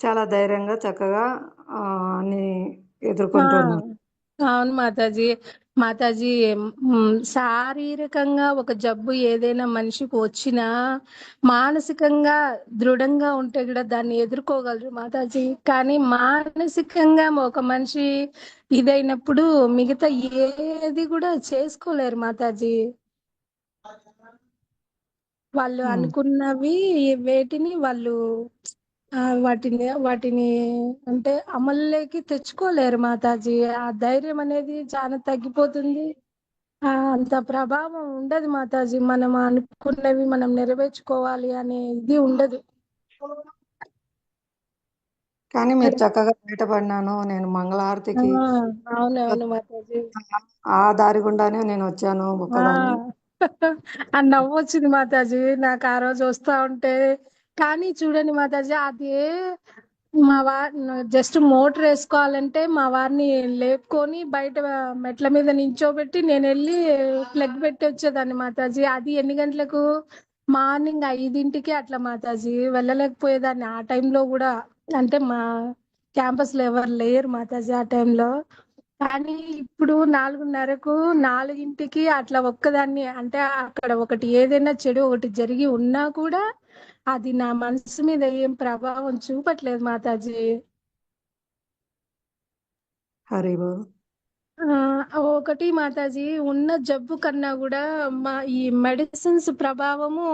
చాలా ధైర్యంగా చక్కగా అన్ని ఆ, ఎదుర్కొంటున్నారు. అవును మాతాజీ. మాతాజీ శారీరకంగా ఒక జబ్బు ఏదైనా మనిషికి వచ్చినా మానసికంగా దృఢంగా ఉంటే కూడా దాన్ని ఎదుర్కోగలరు మాతాజీ. కానీ మానసికంగా ఒక మనిషి ఇదైనప్పుడు మిగతా ఏది కూడా చేసుకోలేరు మాతాజీ. వాళ్ళు ఉమ్. అనుకున్నవి వేటిని వాళ్ళు వాటిని అంటే అమల్లోకి తెచ్చుకోలేరు మాతాజీ. ఆ ధైర్యం అనేది చాలా తగ్గిపోతుంది. అంత ప్రభావం ఉండదు మాతాజీ. మనం అనుకున్నవి మనం నెరవేర్చుకోవాలి అనే ఇది ఉండదు. కానీ మీరు చక్కగా బయటపడినాను, నేను మంగళహారతికి అవునవును మాతాజీ. ఆ దారి గుండానే నేను వచ్చాను ఆ ఒక్కదాన్ని. ఆ నవ్వు వచ్చింది మాతాజీ నాకు ఆ రోజు వస్తా ఉంటే. కానీ చూడండి మాతాజీ, అదే మా వారు జస్ట్ మోటార్ వేసుకోవాలంటే మా వారిని లేపుకొని బయట మెట్ల మీద నించోబెట్టి నేను వెళ్ళి ప్లగ్ పెట్టి వచ్చేదాన్ని మాతాజీ. అది ఎన్ని గంటలకు? మార్నింగ్ 5ంటికి అట్లా మాతాజీ. వెళ్ళలేకపోయేదాన్ని ఆ టైంలో కూడా. అంటే మా క్యాంపస్ లో ఎవరు లేరు మాతాజీ ఆ టైంలో. కానీ ఇప్పుడు 4:30కు 4ంటికి అట్లా ఒక్కదాన్ని, అంటే అక్కడ ఒకటి ఏదైనా చెడు ఒకటి జరిగి ఉన్నా కూడా అది నా మనసు మీద ఏం ప్రభావం చూపట్లేదు మాతాజీ. హరి ఓం. ఒకటి మాతాజీ, ఉన్న జబ్బు కన్నా కూడా ఈ మెడిసిన్స్ ప్రభావము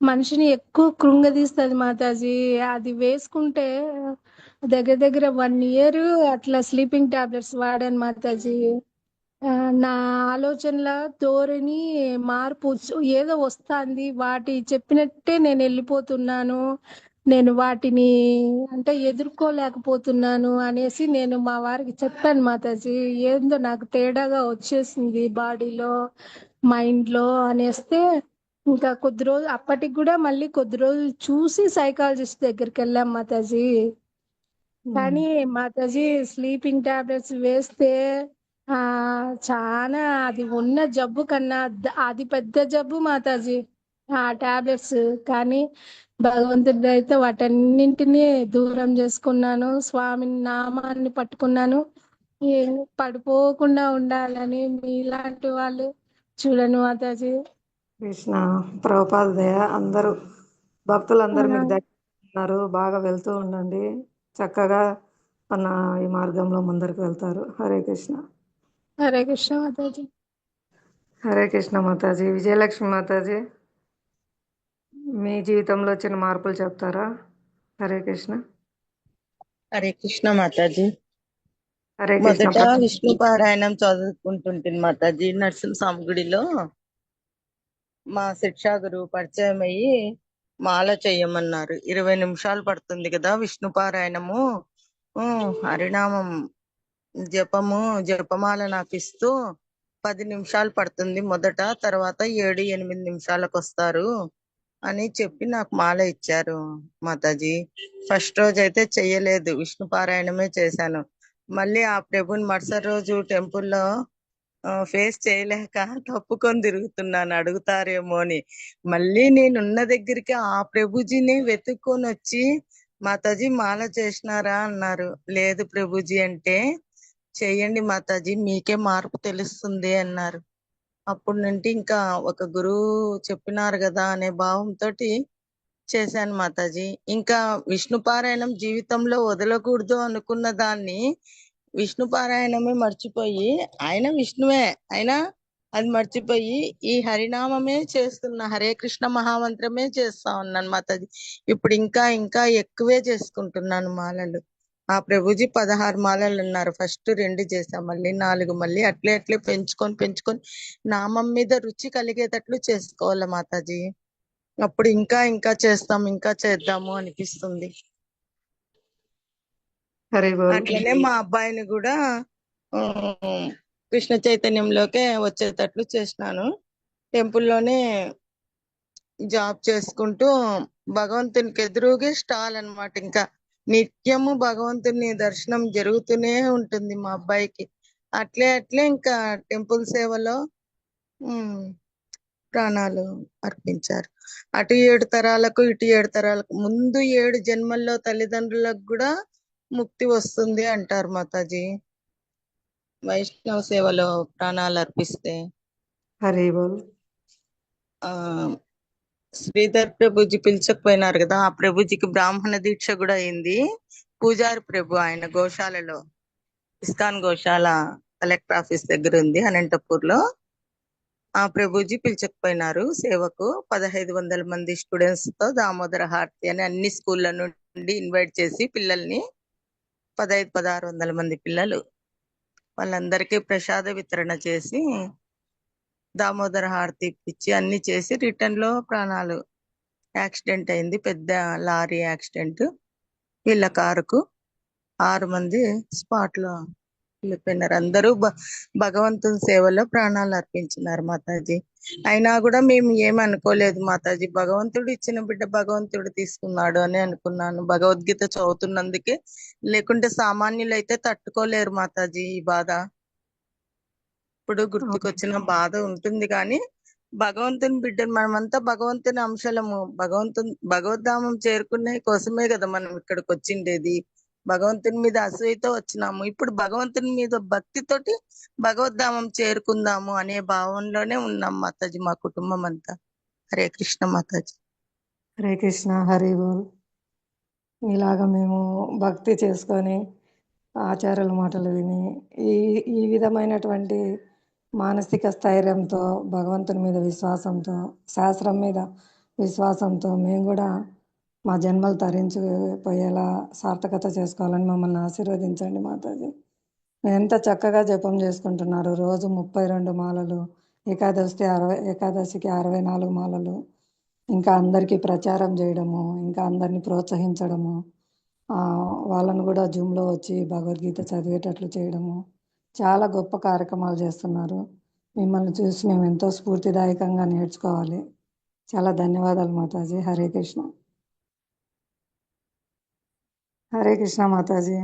మనిషిని ఎక్కువ కృంగదీస్తుంది మాతాజీ. అది వేసుకుంటే దగ్గర దగ్గర 1 ఇయర్ అట్లా స్లీపింగ్ టాబ్లెట్స్ వాడాను మాతాజీ. నా ఆలోచనల ధోరణి మార్పు ఏదో వస్తుంది. వాటి చెప్పినట్టే నేను వెళ్ళిపోతున్నాను. నేను వాటిని అంటే ఎదుర్కోలేకపోతున్నాను అనేసి నేను మా వారికి చెప్పాను మాతాజీ. ఏందో నాకు తేడాగా వచ్చేసింది బాడీలో, మైండ్ లో అనేస్తే ఇంకా కొద్ది రోజులు అప్పటికి కూడా మళ్ళీ కొద్ది రోజులు చూసి సైకాలజిస్ట్ దగ్గరికి వెళ్ళాం మాతాజీ. కానీ మాతాజీ స్లీపింగ్ టాబ్లెట్స్ వేస్తే ఆ చాలా అది ఉన్న జబ్బు కన్నా అది పెద్ద జబ్బు మాతాజీ ఆ టాబ్లెట్స్. కానీ భగవంతుడి అయితే వాటన్నింటినీ దూరం చేసుకున్నాను. స్వామి నామాన్ని పట్టుకున్నాను. ఏం పడిపోకుండా ఉండాలని మీలాంటి వాళ్ళు చూడండి మాతాజీ. కృష్ణ ప్రభుపాద దయ, అందరూ భక్తులందరూ మీకు ఉన్నారు. బాగా వెళ్తూ ఉండండి, చక్కగా మన ఈ మార్గంలో ముందరికి వెళ్తారు. హరే కృష్ణ. హరే కృష్ణ మాతాజీ. హరే కృష్ణ మాతాజీ. విజయలక్ష్మి మాతాజీ, మీ జీవితంలో వచ్చిన మార్పులు చెప్తారా? హరే కృష్ణ. హరే కృష్ణ మాతాజీ. హరే కృష్ణ. మొదట విష్ణు పారాయణం చదువుకుంటుంటుంది మాతాజీ. నరసింహస్వామి గుడిలో మా శిక్షా గురువు పరిచయం అయ్యి మాల చెయ్యమన్నారు. 20 నిమిషాలు పడుతుంది కదా విష్ణు పారాయణము. హరినామం జపమాల నాకు ఇస్తూ 10 నిమిషాలు పడుతుంది మొదట, తర్వాత 7-8 నిమిషాలకు వస్తారు అని చెప్పి నాకు మాల ఇచ్చారు మాతాజీ. ఫస్ట్ రోజు అయితే చెయ్యలేదు, విష్ణు పారాయణమే చేశాను. మళ్ళీ ఆ ప్రభుని మరుసటి రోజు టెంపుల్లో ఫేస్ చేయలేక తప్పుకొని తిరుగుతున్నాను, అడుగుతారేమో అని. మళ్ళీ నేనున్న దగ్గరికి ఆ ప్రభుజీని వెతుక్కొని వచ్చి, మాతాజీ మాల చేసినారా అన్నారు. లేదు ప్రభుజీ అంటే, చెయ్యండి మాతాజీ, మీకే మార్పు తెలుస్తుంది అన్నారు. అప్పుడు నుండి ఇంకా ఒక గురువు చెప్పినారు కదా అనే భావంతో చేశాను మాతాజీ. ఇంకా విష్ణు పారాయణం జీవితంలో వదలకూడదు అనుకున్న దాన్ని విష్ణు పారాయణమే మర్చిపోయి, ఆయన విష్ణువే అయినా అది మర్చిపోయి ఈ హరినామమే చేస్తున్నా, హరే కృష్ణ మహామంత్రమే చేస్తా ఉన్నాను మాతాజీ. ఇప్పుడు ఇంకా ఇంకా ఎక్కువే చేసుకుంటున్నాను మాలలు. ఆ ప్రభుజీ 16 మాలలు ఉన్నారు. ఫస్ట్ 2 చేశాం, మళ్ళీ 4, మళ్ళీ అట్లే అట్లే పెంచుకొని నామం మీద రుచి కలిగేటట్లు చేసుకోవాలి మాతాజీ. అప్పుడు ఇంకా ఇంకా చేస్తాం, ఇంకా చేద్దాము అనిపిస్తుంది. హరి బోల్. అట్లనే మా అబ్బాయిని కూడా ఆ, కృష్ణ చైతన్యంలోకే వచ్చేటట్లు చేసినాను. టెంపుల్లోనే జాబ్ చేసుకుంటూ భగవంతునికి ఎదురుగే స్టాల్ అన్నమాట. ఇంకా నిత్యము భగవంతుని దర్శనం జరుగుతూనే ఉంటుంది మా అబ్బాయికి. అట్లే అట్లే ఇంకా టెంపుల్ సేవలో ఉమ్, ప్రాణాలు అర్పించారు. అటు 7 తరాలకు, ఇటు 7 తరాలకు, ముందు 7 జన్మల్లో తల్లిదండ్రులకు కూడా ముక్తి వస్తుంది అంటారు మాతాజీ, వైష్ణవ సేవలో ప్రాణాలు అర్పిస్తే. హరి బోల్. ఆ శ్రీధర్ ప్రభుజీ పిలిచకపోయినారు కదా, ఆ ప్రభుజీకి బ్రాహ్మణ దీక్ష కూడా అయింది. పూజారి ప్రభు ఆయన గోశాలలో, ఇస్కాన్ గోశాల కలెక్టర్ ఆఫీస్ దగ్గర ఉంది అనంతపూర్ లో. ఆ ప్రభుజీ పిలిచకపోయినారు సేవకు. 1500 మంది స్టూడెంట్స్ తో దామోదర హారతి అని అన్ని స్కూళ్ళ నుండి ఇన్వైట్ చేసి పిల్లల్ని, 1500-1600 మంది పిల్లలు, వాళ్ళందరికీ ప్రసాద వితరణ చేసి దామోదర హారతి ఇప్పించి అన్ని చేసి రిటర్న్ లో ప్రాణాలు, యాక్సిడెంట్ అయింది, పెద్ద లారీ యాక్సిడెంట్. వీళ్ళ కారుకు 6 మంది స్పాట్ లో వెళ్ళిపోయినారు. అందరూ భగవంతుని సేవలో ప్రాణాలు అర్పించినారు మాతాజీ. అయినా కూడా మేము ఏమనుకోలేదు మాతాజీ, భగవంతుడు ఇచ్చిన బిడ్డ భగవంతుడు తీసుకున్నాడు అని అనుకున్నాను, భగవద్గీత చదువుతున్నందుకే. లేకుంటే సామాన్యులు అయితే తట్టుకోలేరు మాతాజీ ఈ బాధ. ఇప్పుడు గుర్తుకొచ్చిన బాధ ఉంటుంది కానీ భగవంతుని బిడ్డను, మనమంతా భగవంతుని అంశలము. భగవద్ధామం చేరుకునే కోసమే కదా మనం ఇక్కడికి వచ్చిండేది. భగవంతుని మీద అసూయతో వచ్చినాము, ఇప్పుడు భగవంతుని మీద భక్తితోటి భగవద్ధామం చేరుకుందాము అనే భావంలోనే ఉన్నాం మాతాజీ, మా కుటుంబం అంతా. హరే కృష్ణ మాతాజీ. హరే కృష్ణ. హరి బోల్. ఇలాగ మేము భక్తి చేసుకొని ఆచారాల మాటలు విని ఈ ఈ విధమైనటువంటి మానసిక స్థైర్యంతో, భగవంతుని మీద విశ్వాసంతో, శాస్త్రం మీద విశ్వాసంతో మేము కూడా మా జన్మలు తరించిపోయేలా సార్థకత చేసుకోవాలని మమ్మల్ని ఆశీర్వదించండి మాతాజీ. ఎంత చక్కగా జపం చేసుకుంటున్నారు. రోజు 32 మాలలు, ఏకాదశికి 64 మాలలు, ఇంకా అందరికీ ప్రచారం చేయడము, ఇంకా అందరినీ ప్రోత్సహించడము, వాళ్ళను కూడా జూమ్లో వచ్చి భగవద్గీత చదివేటట్లు చేయడము, చాలా గొప్ప కార్యక్రమాలు చేస్తున్నారు. మిమ్మల్ని చూసి మేము ఎంతో స్ఫూర్తిదాయకంగా నేర్చుకోవాలి. చాలా ధన్యవాదాలు మాతాజీ. హరే కృష్ణ. హరే కృష్ణ మాతాజీ.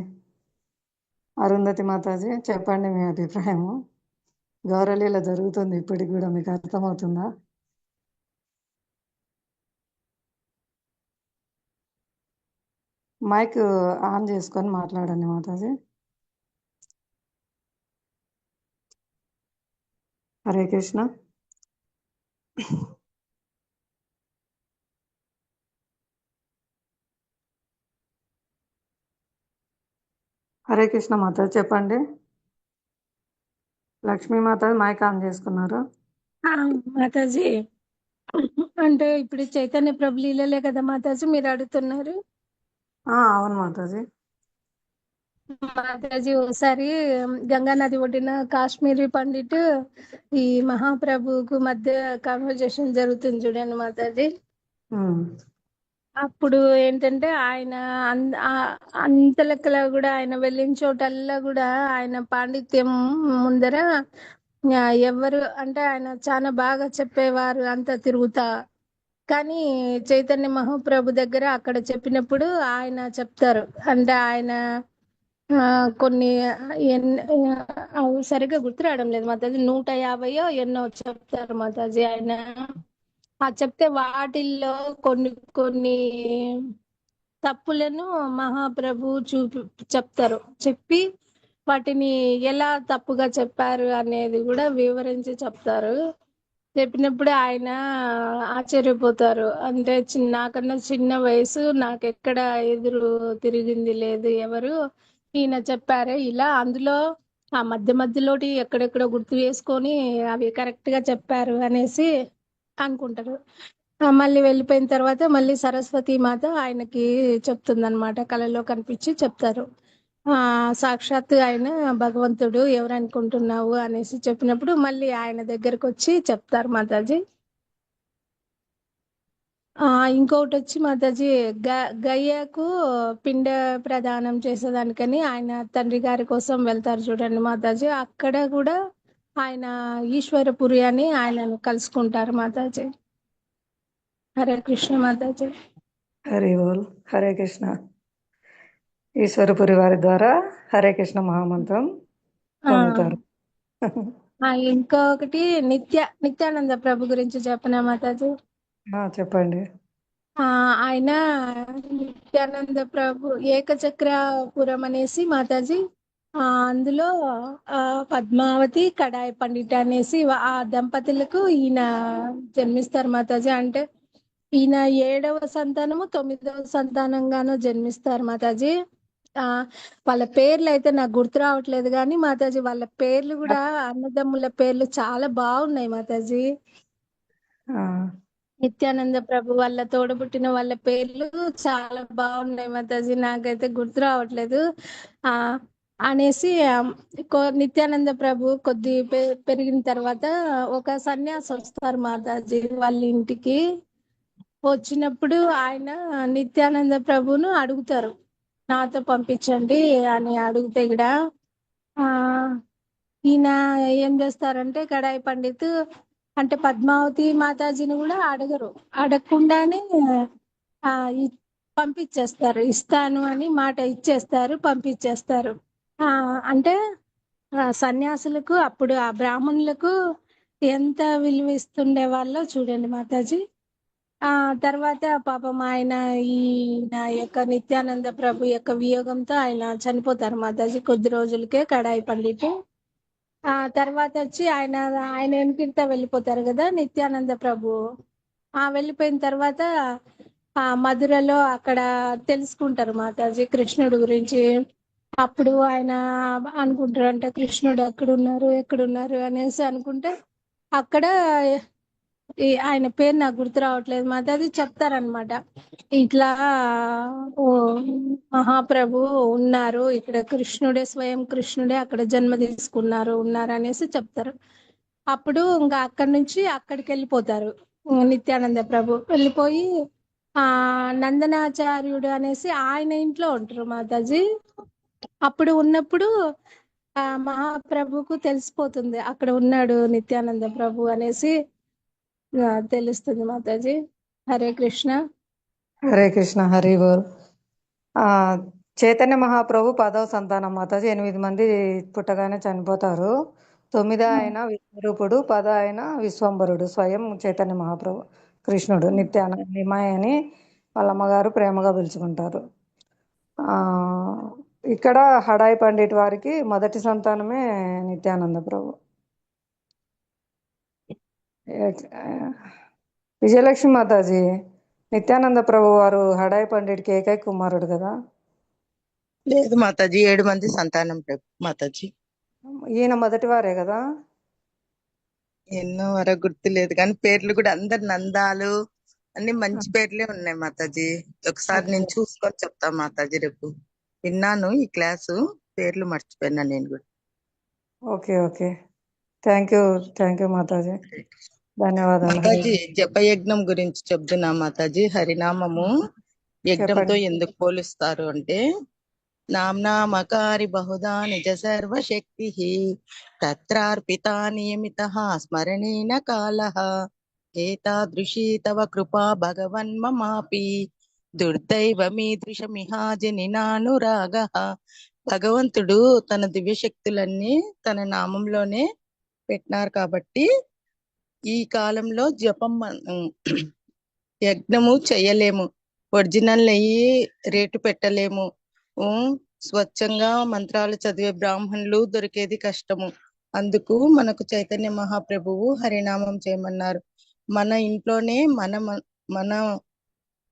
అరుంధతి మాతాజీ, చెప్పండి మీ అభిప్రాయము. గౌరలీల జరుగుతుంది ఇప్పటికి కూడా, మీకు అర్థమవుతుందా? మైక్ ఆన్ చేసుకొని మాట్లాడండి మాతాజీ. హరే కృష్ణ. హరే కృష్ణ మాతాజీ, చెప్పండి. లక్ష్మీ మాతాజీ మైక్ ఆన్ చేసుకున్నారు. మాతాజీ, అంటే ఇప్పుడు చైతన్య ప్రభు లీలలే కదా మాతాజీ మీరు అడుగుతున్నారు? అవును మాతాజీ. మాతాజీ, ఒకసారి గంగా నది ఒడ్డిన కాశ్మీరీ పండిట్ ఈ మహాప్రభుకు మధ్య కాన్వర్జేషన్ జరుగుతుంది చూడండి మాతాజీ. అప్పుడు ఏంటంటే ఆయన అంత లెక్కలో కూడా ఆయన వెళ్ళిన చోటల్లా కూడా ఆయన పాండిత్యం ముందర ఎవరు అంటే ఆయన చాలా బాగా చెప్పేవారు అంతా తిరుగుతా. కానీ చైతన్య మహాప్రభు దగ్గర అక్కడ చెప్పినప్పుడు ఆయన చెప్తారు, అంటే ఆయన కొన్ని అవి సరిగ్గా గుర్తు రావడం లేదు మాతాజీ. 150 ఎన్నో చెప్తారు మాతాజీ ఆయన. చెప్తే వాటిల్లో కొన్ని కొన్ని తప్పులను మహాప్రభు చెప్తారు. చెప్పి వాటిని ఎలా తప్పుగా చెప్పారు అనేది కూడా వివరించి చెప్తారు. చెప్పినప్పుడు ఆయన ఆశ్చర్యపోతారు. అంటే నాకన్నా చిన్న వయసు, నాకెక్కడ ఎదురు తిరిగింది లేదు ఎవరు, ఈయన చెప్పారే ఇలా. అందులో ఆ మధ్య మధ్యలోటి ఎక్కడెక్కడ గుర్తు వేసుకొని అవి కరెక్ట్ గా చెప్పారు అనేసి అనుకుంటారు. మళ్ళీ వెళ్ళిపోయిన తర్వాత మళ్ళీ సరస్వతి మాత ఆయనకి చెప్తుందన్నమాట. కలలో కనిపించి చెప్తారు. సాక్షాత్తు ఆయన భగవంతుడు, ఎవరు అనుకుంటున్నావు అనేసి చెప్పినప్పుడు మళ్ళీ ఆయన దగ్గరకు వచ్చి చెప్తారు మాతాజీ. ఇంకొకటి వచ్చి మాతాజీ, గయ్యకు పిండ ప్రదానం చేసేదానికని ఆయన తండ్రి గారి కోసం వెళ్తారు చూడండి మాతాజీ. అక్కడ కూడా ఆయన ఈశ్వరపురి అని ఆయనను కలుసుకుంటారు మాతాజీ. హరే కృష్ణ మాతాజీ. హరి బోల్. హరే కృష్ణ. ఈశ్వరపురి వారి ద్వారా హరే కృష్ణ మహామంత్రం పొందుతారు. ఇంకొకటి నిత్యానంద ప్రభు గురించి చెప్పనా మాతాజీ? చెప్పండి. ఆయన నిత్యానంద ప్రభు ఏకచక్రపురం అనేసి మాతాజీ, అందులో పద్మావతి కడాయి పండిట్ అనేసి ఆ దంపతులకు ఈయన జన్మిస్తారు మాతాజీ. అంటే ఈయన 7వ సంతానము 9వ సంతానంగానో జన్మిస్తారు మాతాజీ. వాళ్ళ పేర్లు అయితే నాకు గుర్తు రావట్లేదు కానీ మాతాజీ, వాళ్ళ పేర్లు కూడా అన్నదమ్ముల పేర్లు చాలా బాగున్నాయి మాతాజీ. నిత్యానంద ప్రభు వాళ్ళ తోడబుట్టిన వాళ్ళ పేర్లు చాలా బాగున్నాయి మాతాజీ, నాకైతే గుర్తు రావట్లేదు. అనేసి నిత్యానంద ప్రభు కొద్ది పెరిగిన తర్వాత ఒక సన్యాసి వస్తారు మాతాజీ వాళ్ళ ఇంటికి. వచ్చినప్పుడు ఆయన నిత్యానంద ప్రభును అడుగుతారు, నాతో పంపించండి అని అడిగితే కూడా ఈయన ఏం చేస్తారంటే, కడాయి పండిత్ అంటే పద్మావతి మాతాజీని కూడా అడగరు, అడగకుండానే పంపించేస్తారు. ఇస్తాను అని మాట ఇచ్చేస్తారు, పంపించేస్తారు. అంటే సన్యాసులకు అప్పుడు ఆ బ్రాహ్మణులకు ఎంత విలువ ఇస్తుండే వాళ్ళో చూడండి మాతాజీ. తర్వాత పాపం ఆయన యొక్క నిత్యానంద ప్రభు యొక్క వియోగంతో ఆయన చనిపోతారు మాతాజీ కొద్ది రోజులకే, కడాయి పండిట్. తర్వాత వచ్చి ఆయన వెనుకింత వెళ్ళిపోతారు కదా నిత్యానంద ప్రభు. వెళ్ళిపోయిన తర్వాత మధురలో అక్కడ తెలుసుకుంటారు మాతాజీ కృష్ణుడు గురించి. అప్పుడు ఆయన అనుకుంటారు, అంటే కృష్ణుడు ఎక్కడున్నారు అనేసి అనుకుంటే అక్కడ ఆయన పేరు నాకు గుర్తు రావట్లేదు మాతాజీ, చెప్తారనమాట. ఇట్లా మహాప్రభు ఉన్నారు ఇక్కడ, కృష్ణుడే స్వయం కృష్ణుడే అక్కడ జన్మ తీసుకున్నారు అనేసి చెప్తారు. అప్పుడు ఇంకా అక్కడి నుంచి అక్కడికి వెళ్ళిపోతారు నిత్యానంద ప్రభు. వెళ్ళిపోయి నందనాచార్యుడు అనేసి ఆయన ఇంట్లో ఉంటారు మాతాజీ. అప్పుడు ఉన్నప్పుడు మహాప్రభుకు తెలిసిపోతుంది అక్కడ ఉన్నాడు నిత్యానంద ప్రభు అనేసి తెలుస్తుంది మాతాజీ. హరే కృష్ణ. హరే కృష్ణ. హరి బోల్. చైతన్య మహాప్రభు 10వ సంతానం మాతాజీ. 8 మంది పుట్టగానే చనిపోతారు. 9 ఆయన విశ్వరూపుడు, 10 ఆయన విశ్వంబరుడు, స్వయం చైతన్య మహాప్రభు కృష్ణుడు. నిమాయ అని వాళ్ళ అమ్మగారు ప్రేమగా పిలుచుకుంటారు. ఇక్కడ హడాయి పండిట్ వారికి మొదటి సంతానమే నిత్యానంద ప్రభు. విజయలక్ష్మి మాతాజీ, నిత్యానంద ప్రభు వారు హడాయి పండిట్కి ఏకైక కుమారుడు కదా? లేదు మాతాజీ, 7 మంది సంతానం మాతాజీ. ఈయన మొదటి వారే కదా? ఎన్నో వరకు గుర్తు లేదు కానీ పేర్లు కూడా అందరు నందాలు అన్ని మంచి పేర్లే ఉన్నాయి మాతాజీ. ఒకసారి నేను చూసుకొని చెప్తా మాతాజీ. రేపు విన్నాను ఈ క్లాసు, పేర్లు మర్చిపోయినా నేను కూడా. ఓకే. థ్యాంక్ యూ మాతాజీ, ధన్యవాదాలు. మాతాజీ జపయజ్ఞం గురించి చెప్తున్నా మాతాజీ. హరినామము యజ్ఞంతో ఎందుకు పోలుస్తారు అంటే, నామ్నామకారి బహుదా నిజ సర్వశక్తి తత్రార్పితా నియమిత స్మరణేన కాలః ఏతాదృశీ తవ కృపా భగవన్మమాపి దుర్దైవమీదృశమిహాజనినానురాగః భగవంతుడు తన దివ్య శక్తులన్నీ తన నామంలోనే పెట్టినారు కాబట్టి ఈ కాలంలో యజ్ఞము చెయ్యలేము, ఒరిజినల్ అయ్యి రేటు పెట్టలేము. స్వచ్ఛంగా మంత్రాలు చదివే బ్రాహ్మణులు దొరికేది కష్టము. అందుకు మనకు చైతన్య మహాప్రభువు హరినామం చేయమన్నారు. మన ఇంట్లోనే మన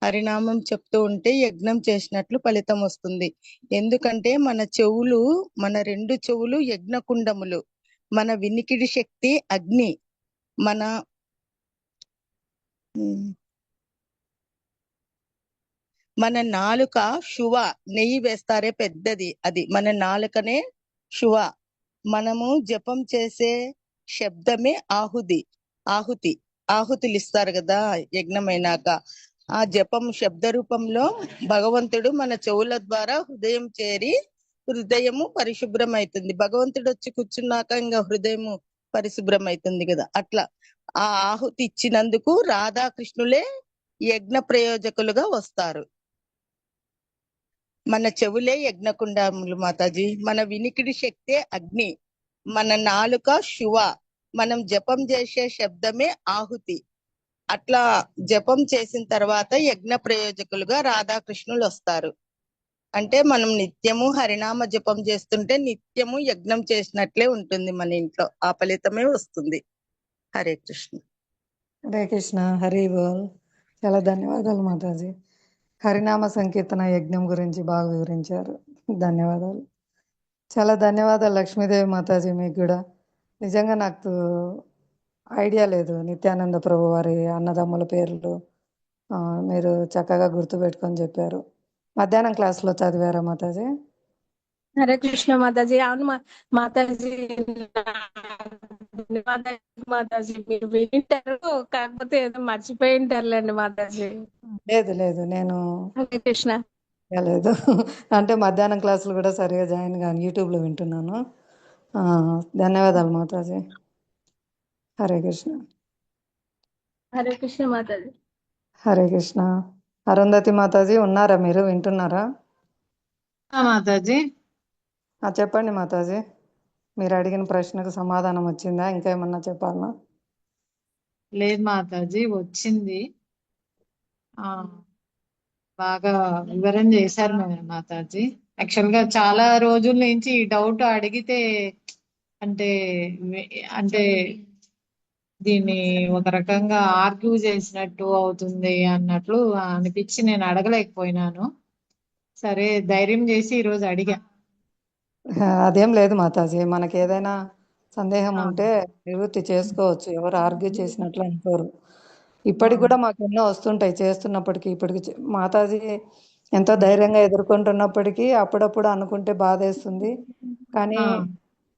హరినామం చెప్తూ ఉంటే యజ్ఞం చేసినట్లు ఫలితం వస్తుంది. ఎందుకంటే మన 2 చెవులు యజ్ఞకుండములు, మన వినికిడి శక్తి అగ్ని, మన మన నాలుక శువ, నెయ్యి వేస్తారే పెద్దది, అది మన నాలుకనే శువ. మనము జపం చేసే శబ్దమే ఆహుతులు ఇస్తారు కదా యజ్ఞమైనాక. ఆ జపం శబ్ద రూపంలో భగవంతుడు మన చెవుల ద్వారా హృదయం చేరి హృదయము పరిశుభ్రం అవుతుంది. భగవంతుడు వచ్చి కూర్చున్నాక ఇంకా హృదయము పరిశుభ్రం అవుతుంది కదా. అట్లా ఆ ఆహుతి ఇచ్చినందుకు రాధాకృష్ణులే యజ్ఞ ప్రయోజకులుగా వస్తారు. మన చెవులే యజ్ఞకుండములు మాతాజీ, మన వినికిడి శక్తే అగ్ని, మన నాలుక శువ, మనం జపం చేసే శబ్దమే ఆహుతి. అట్లా జపం చేసిన తర్వాత యజ్ఞ ప్రయోజకులుగా రాధాకృష్ణులు వస్తారు. అంటే మనం నిత్యము హరినామ జపం చేస్తుంటే నిత్యము యజ్ఞం చేసినట్లే ఉంటుంది మన ఇంట్లో, ఆ ఫలితమే వస్తుంది. హరే కృష్ణ. హరే కృష్ణ. హరి బోల్. చాలా ధన్యవాదాలు మాతాజీ. హరినామ సంకీర్తన యజ్ఞం గురించి బాగా వివరించారు. ధన్యవాదాలు. చాలా ధన్యవాదాలు లక్ష్మీదేవి మాతాజీ. మీకు కూడా నిజంగా నాకు ఐడియా లేదు నిత్యానంద ప్రభు వారి అన్నదమ్ముల పేర్లు మీరు చక్కగా గుర్తుపెట్టుకొని చెప్పారు. మధ్యాహ్నం క్లాస్లో చదివారా మాతాజీ? హరే కృష్ణ మాతాజీ. అవును మాతాజీ, ధన్యవాదాలు మాతాజీ. మీరు వింటారు, కాకపోతే ఏదో మర్చిపోయి ఉంటారులేండి మాతాజీ. లేదు నేను హరే కృష్ణ. లేదు అంటే మధ్యాహ్నం క్లాసులు కూడా సరిగా జాయిన్ కాను, యూట్యూబ్లో వింటున్నాను. ధన్యవాదాలు మాతాజీ. హరే కృష్ణ. హరే కృష్ణ మాతాజీ. హరే కృష్ణ. అరుంధతి మాతాజీ ఉన్నారా, మీరు వింటున్నారా? మాతాజీ. చెప్పండి మాతాజీ. మీరు అడిగిన ప్రశ్నకు సమాధానం వచ్చిందా? ఇంకా ఏమన్నా చెప్పాలనా? లేదు మాతాజీ, వచ్చింది. బాగా వివరణ చేశారు మాతాజీ. యాక్చువల్ గా చాలా రోజుల నుంచి ఈ డౌట్ అడిగితే అంటే అంటే దీన్ని ఒక రకంగా ఆర్గ్యూ చేసినట్టు అవుతుంది అన్నట్లు అనిపించి నేను అడగలేకపోయినాను. సరే, ధైర్యం చేసి ఈరోజు అడిగా. అదేం లేదు మాతాజీ, మనకి ఏదైనా సందేహం ఉంటే నివృత్తి చేసుకోవచ్చు, ఎవరు ఆర్గ్యూ చేసినట్లు అనుకోరు. ఇప్పటికి కూడా మాకు ఎన్నో వస్తుంటాయి చేస్తున్నప్పటికీ. ఇప్పటికి మాతాజీ ఎంతో ధైర్యంగా ఎదుర్కొంటున్నప్పటికీ అప్పుడప్పుడు అనుకుంటే బాధేస్తుంది. కానీ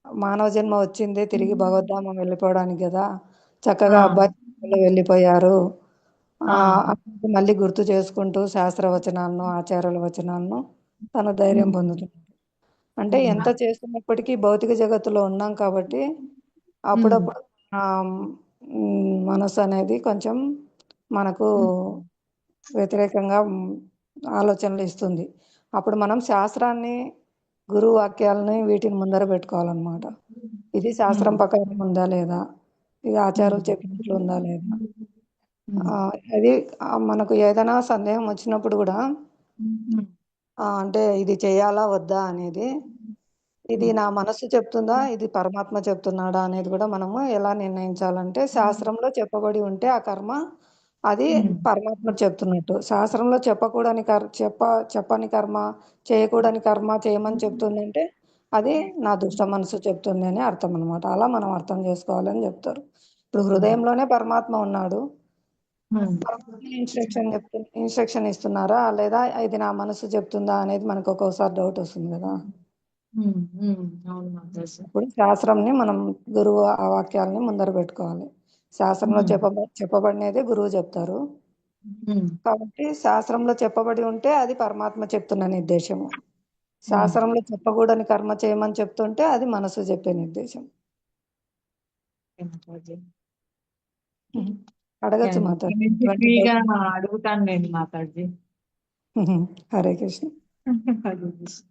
మానవ జన్మ వచ్చింది తిరిగి భగవద్ధామం వెళ్ళిపోవడానికి కదా. చక్కగా అబ్బాయి వెళ్ళిపోయారు, మళ్ళీ గుర్తు చేసుకుంటూ శాస్త్రవచనాలను ఆచారాల వచనాలను తను ధైర్యం పొందుతున్నాడు. అంటే ఎంత చేస్తున్నప్పటికీ భౌతిక జగత్తులో ఉన్నాం కాబట్టి అప్పుడప్పుడు మనసు అనేది కొంచెం మనకు వ్యతిరేకంగా ఆలోచనలు ఇస్తుంది. అప్పుడు మనం శాస్త్రాన్ని, గురువు వాక్యాలని వీటిని ముందర పెట్టుకోవాలన్నమాట. ఇది శాస్త్రం ప్రకారం ఉందా లేదా, ఇది ఆచారం చెప్పినట్లు ఉందా లేదా. అది మనకు ఏదైనా సందేహం వచ్చినప్పుడు కూడా అంటే ఇది చేయాలా వద్దా అనేది, ఇది నా మనస్సు చెప్తుందా, ఇది పరమాత్మ చెప్తున్నాడా అనేది కూడా మనము ఎలా నిర్ణయించాలంటే, శాస్త్రంలో చెప్పబడి ఉంటే ఆ కర్మ అది పరమాత్మ చెప్తున్నట్టు, శాస్త్రంలో చెప్పని కర్మ, చేయకూడని కర్మ చేయమని చెప్తుందంటే అది నా దుష్ట మనసు చెప్తుంది అని అర్థం అనమాట. అలా మనం అర్థం చేసుకోవాలని చెప్తారు. ఇప్పుడు హృదయంలోనే పరమాత్మ ఉన్నాడు, ఇన్స్ట్రక్షన్ ఇస్తున్నారా లేదా ఇది నా మనసు చెప్తుందా అనేది మనకు ఒక్కోసారి డౌట్ వస్తుంది కదా. ఇప్పుడు శాస్త్రంని మనం గురువు ఆ వాక్యాలని ముందర పెట్టుకోవాలి. శాస్త్రంలో చెప్పబడినదే గురువు చెప్తారు కాబట్టి శాస్త్రంలో చెప్పబడి ఉంటే అది పరమాత్మ చెప్తున్న నిర్దేశము. శాస్త్రంలో చెప్పకూడని కర్మ చేయమని చెప్తుంటే అది మనసు చెప్పే నిర్దేశం. అడగచ్చు మాతాజీ. ఫ్రీగా అడుగుతాను నేను మాతాజీ. హరే కృష్ణ. హరే కృష్ణ.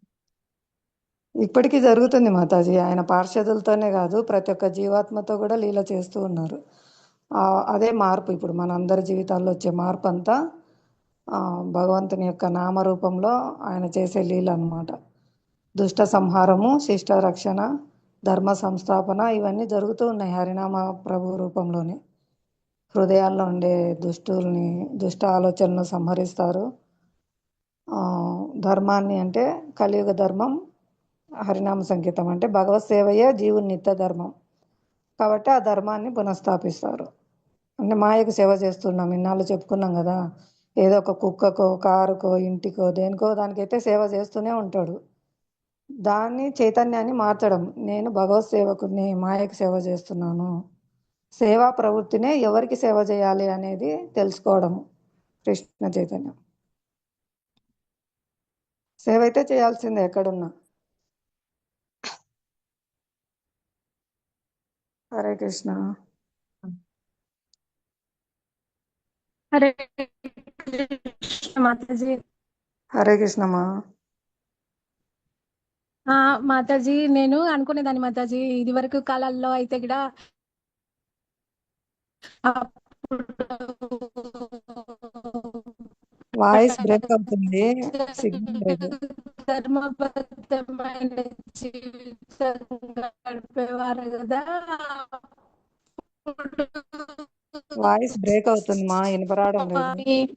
ఇప్పటికీ జరుగుతుంది మాతాజీ. ఆయన పార్షదులతోనే కాదు, ప్రతి ఒక్క జీవాత్మతో కూడా లీల చేస్తూ ఉన్నారు. అదే మార్పు ఇప్పుడు మనందరి జీవితాల్లో వచ్చే మార్పు అంతా భగవంతుని యొక్క నామరూపంలో ఆయన చేసే లీల అన్నమాట. దుష్ట సంహారము, శిష్ట రక్షణ, ధర్మ సంస్థాపన ఇవన్నీ జరుగుతూ ఉన్నాయి హరినామ ప్రభు రూపంలోనే. హృదయాల్లో ఉండే దుష్టుల్ని, దుష్ట ఆలోచనలను సంహరిస్తారు. ధర్మాన్ని అంటే కలియుగ ధర్మం, హరినామ సంగీతం అంటే భగవత్ సేవయే జీవుని నిత్య ధర్మం. కాబట్టి ఆ ధర్మాన్ని పునఃస్థాపిస్తారు. అంటే మాయకు సేవ చేస్తున్నాం, ఇన్నాళ్ళు చెప్పుకున్నాం కదా. ఏదో ఒక కుక్కకో, కారుకో, ఇంటికో, దేనికో దానికైతే సేవ చేస్తూనే ఉంటాడు. దాన్ని చైతన్యాన్ని మార్చడం, నేను భగవత్ సేవకుని, మాయకు సేవ చేస్తున్నాను. సేవా ప్రవృత్తినే ఎవరికి సేవ చేయాలి అనేది తెలుసుకోవడం కృష్ణ చైతన్యం. సేవ అయితే చేయాల్సిందే ఎక్కడున్నా. హరే కృష్ణ. హరే కృష్ణ మాతాజీ. హరే కృష్ణమా. మాతాజీ నేను అనుకునేదాన్ని మాతాజీ, ఇది వరకు కాలాల్లో అయితే కూడా వాయిస్ బ్రేక్ అవుతుంది, సిగ్నల్ లేదు. ధర్మబద్ధమైన జీవితం గడిపేవారు కదా. వాయిస్ బ్రేక్ అవుతుంది మా, వినపరావడం లేదు.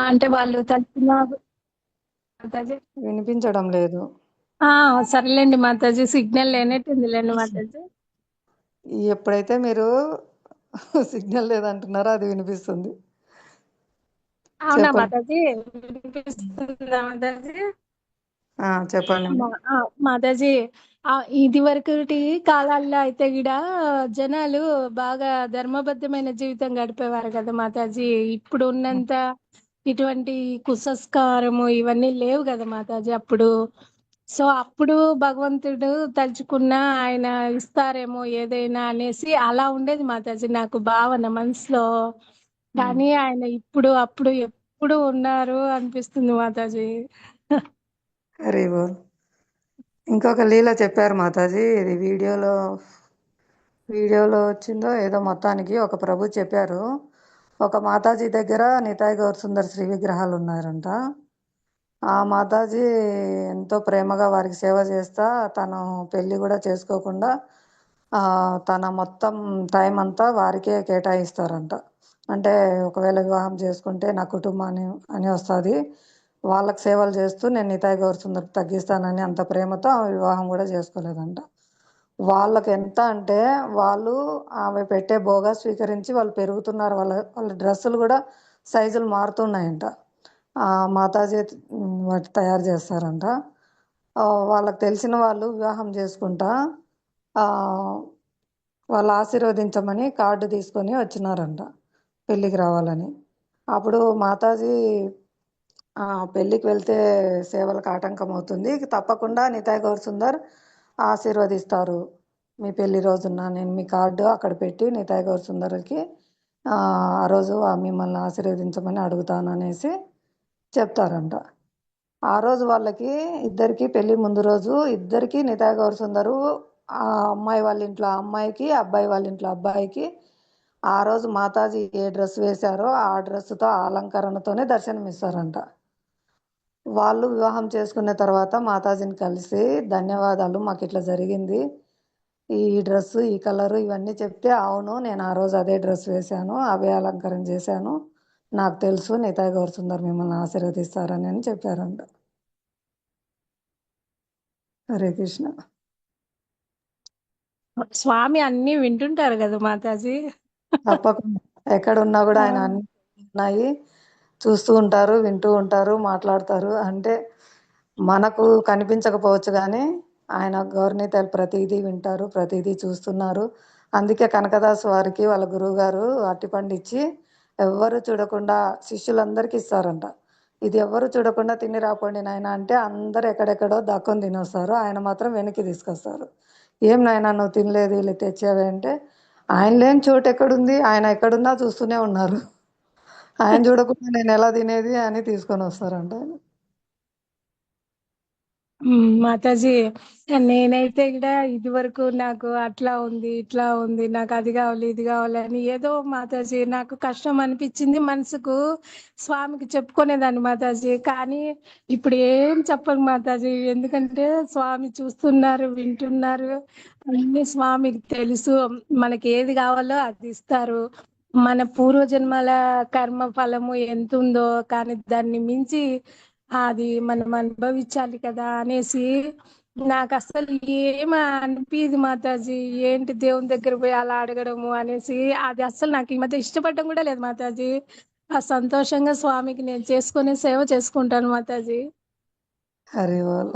అంటే వాళ్ళు తలుపున మాతాజీ. వినిపించడం లేదు. సర్లేండి మాతాజీ, సిగ్నల్ లేనట్టుందిలేండి మాతాజీ. ఎప్పుడైతే మీరు సిగ్నల్ లేదంటున్నారో అది వినిపిస్తుంది. అవునా చెప్పండి. మాతాజీ, వినిపిస్తుందా మాతాజీ? చెప్పండి. మాతాజీ, ఇది వరకటి కాలాల్లో అయితే కూడా జనాలు బాగా ధర్మబద్ధమైన జీవితం గడిపేవారు కదా మాతాజీ. ఇప్పుడు ఉన్నంత ఇటువంటి కుసంస్కారము ఇవన్నీ లేవు కదా మాతాజీ అప్పుడు. సో అప్పుడు భగవంతుడు తలుచుకున్న ఆయన ఇస్తారేమో ఏదైనా అనేసి అలా ఉండేది మాతాజీ, నాకు భావన మనసులో. కానీ ఆయన ఇప్పుడు అప్పుడు ఎప్పుడు ఉన్నారు అనిపిస్తుంది మాతాజీ. హరి బోల్. ఇంకొక లీల చెప్పారు మాతాజీ, ఇది వీడియోలో వచ్చిందో ఏదో, మొత్తానికి ఒక ప్రభు చెప్పారు. ఒక మాతాజీ దగ్గర నితాయ్ గౌర్ సుందర్ శ్రీ విగ్రహాలు ఉన్నారంట. ఆ మాతాజీ ఎంతో ప్రేమగా వారికి సేవ చేస్తా, తను పెళ్ళి కూడా చేసుకోకుండా తన మొత్తం టైం అంతా వారికే కేటాయిస్తారంట. అంటే ఒకవేళ వివాహం చేసుకుంటే నా కుటుంబాన్ని అని వస్తుంది, వాళ్ళకి సేవలు చేస్తూ నేను నితాయ్ గౌర్ సుందర్కి తగ్గిస్తానని అంత ప్రేమతో ఆమె వివాహం కూడా చేసుకోలేదంట. వాళ్ళకి ఎంత అంటే వాళ్ళు ఆమె పెట్టే భోగా స్వీకరించి వాళ్ళు పెరుగుతున్నారు. వాళ్ళ డ్రెస్సులు కూడా సైజులు మారుతున్నాయంట. మాతాజీ వాటి తయారు చేస్తారంట. వాళ్ళకి తెలిసిన వాళ్ళు వివాహం చేసుకుంటా వాళ్ళు ఆశీర్వదించమని కార్డు తీసుకొని వచ్చినారంట పెళ్ళికి రావాలని. అప్పుడు మాతాజీ పెళ్ళికి వెళ్తే సేవలకు ఆటంకం అవుతుంది, తప్పకుండా నితాయ్ గౌర్ సుందర్ ఆశీర్వదిస్తారు. మీ పెళ్లి రోజున నేను మీ కార్డు అక్కడ పెట్టి నితాయ్ గౌర్ సుందర్కి ఆ రోజు మిమ్మల్ని ఆశీర్వదించమని అడుగుతాను అనేసి చెప్తారంట. ఆ రోజు వాళ్ళకి ఇద్దరికి పెళ్లి ముందు రోజు ఇద్దరికి నితాయ్ గౌర్ సుందరు ఆ అమ్మాయి వాళ్ళ ఇంట్లో అమ్మాయికి, అబ్బాయి వాళ్ళ ఇంట్లో అబ్బాయికి ఆ రోజు మాతాజీ ఏ డ్రెస్ వేశారో ఆ డ్రెస్సుతో అలంకరణతోనే దర్శనమిస్తారంట. వాళ్ళు వివాహం చేసుకున్న తర్వాత మాతాజీని కలిసి ధన్యవాదాలు, మాకు ఇట్లా జరిగింది, ఈ డ్రెస్సు ఈ కలరు ఇవన్నీ చెప్తే, అవును నేను ఆ రోజు అదే డ్రెస్ వేశాను, అవే అలంకరణ చేశాను, నాకు తెలుసు నితాయ్ గౌర్ సుందర్ మిమ్మల్ని ఆశీర్వదిస్తారని అని చెప్పారంట. హరే కృష్ణ. స్వామి అన్ని వింటుంటారు కదా మాతాజీ. తప్పకుండా ఎక్కడున్నా కూడా ఆయన అన్ని ఉన్నాయి, చూస్తూ ఉంటారు, వింటూ ఉంటారు, మాట్లాడతారు. అంటే మనకు కనిపించకపోవచ్చు కానీ ఆయన గౌరనీతలు ప్రతిదీ వింటారు, ప్రతిదీ చూస్తున్నారు. అందుకే కనకదాస్ వారికి వాళ్ళ గురువు గారు అరటిపండు ఇచ్చి ఎవ్వరు చూడకుండా శిష్యులందరికీ ఇస్తారంట. ఇది ఎవ్వరు చూడకుండా తిని రాపోండి నాయన అంటే అందరు ఎక్కడెక్కడో దాక్కొని తినొస్తారు, ఆయన మాత్రం వెనక్కి తీసుకొస్తారు. ఏం నాయన నువ్వు తినలేదు వీళ్ళు తెచ్చావే అంటే, ఆయన లేని చోటు ఎక్కడుంది, ఆయన ఎక్కడున్నా చూస్తూనే ఉన్నారు, ఆయన చూడకుండా నేను ఎలా తినేది అని తీసుకొని వస్తారంట ఆయన. మాతాజీ, నేనైతే కూడా ఇది వరకు నాకు అట్లా ఉంది ఇట్లా ఉంది, నాకు అది కావాలి ఇది కావాలి అని ఏదో మాతాజీ నాకు కష్టం అనిపించింది మనసుకు, స్వామికి చెప్పుకునేదాన్ని మాతాజీ. కానీ ఇప్పుడు ఏం చెప్పను మాతాజీ, ఎందుకంటే స్వామి చూస్తున్నారు, వింటున్నారు, అన్ని స్వామికి తెలుసు. మనకి ఏది కావాలో అది ఇస్తారు. మన పూర్వజన్మల కర్మ ఫలము ఎంత ఉందో కానీ దాన్ని మించి అది మనం అనుభవించాలి కదా అనేసి నాకు అసలు ఏం అనిపించదు మాతాజీ. ఏంటి దేవుని దగ్గర పోయి అలా అడగడము అనేసి అది అసలు నాకు ఈ మధ్య ఇష్టపడడం కూడా లేదు మాతాజీ. ఆ సంతోషంగా స్వామికి నేను చేసుకునే సేవ చేసుకుంటాను మాతాజీ. హరి బోల్.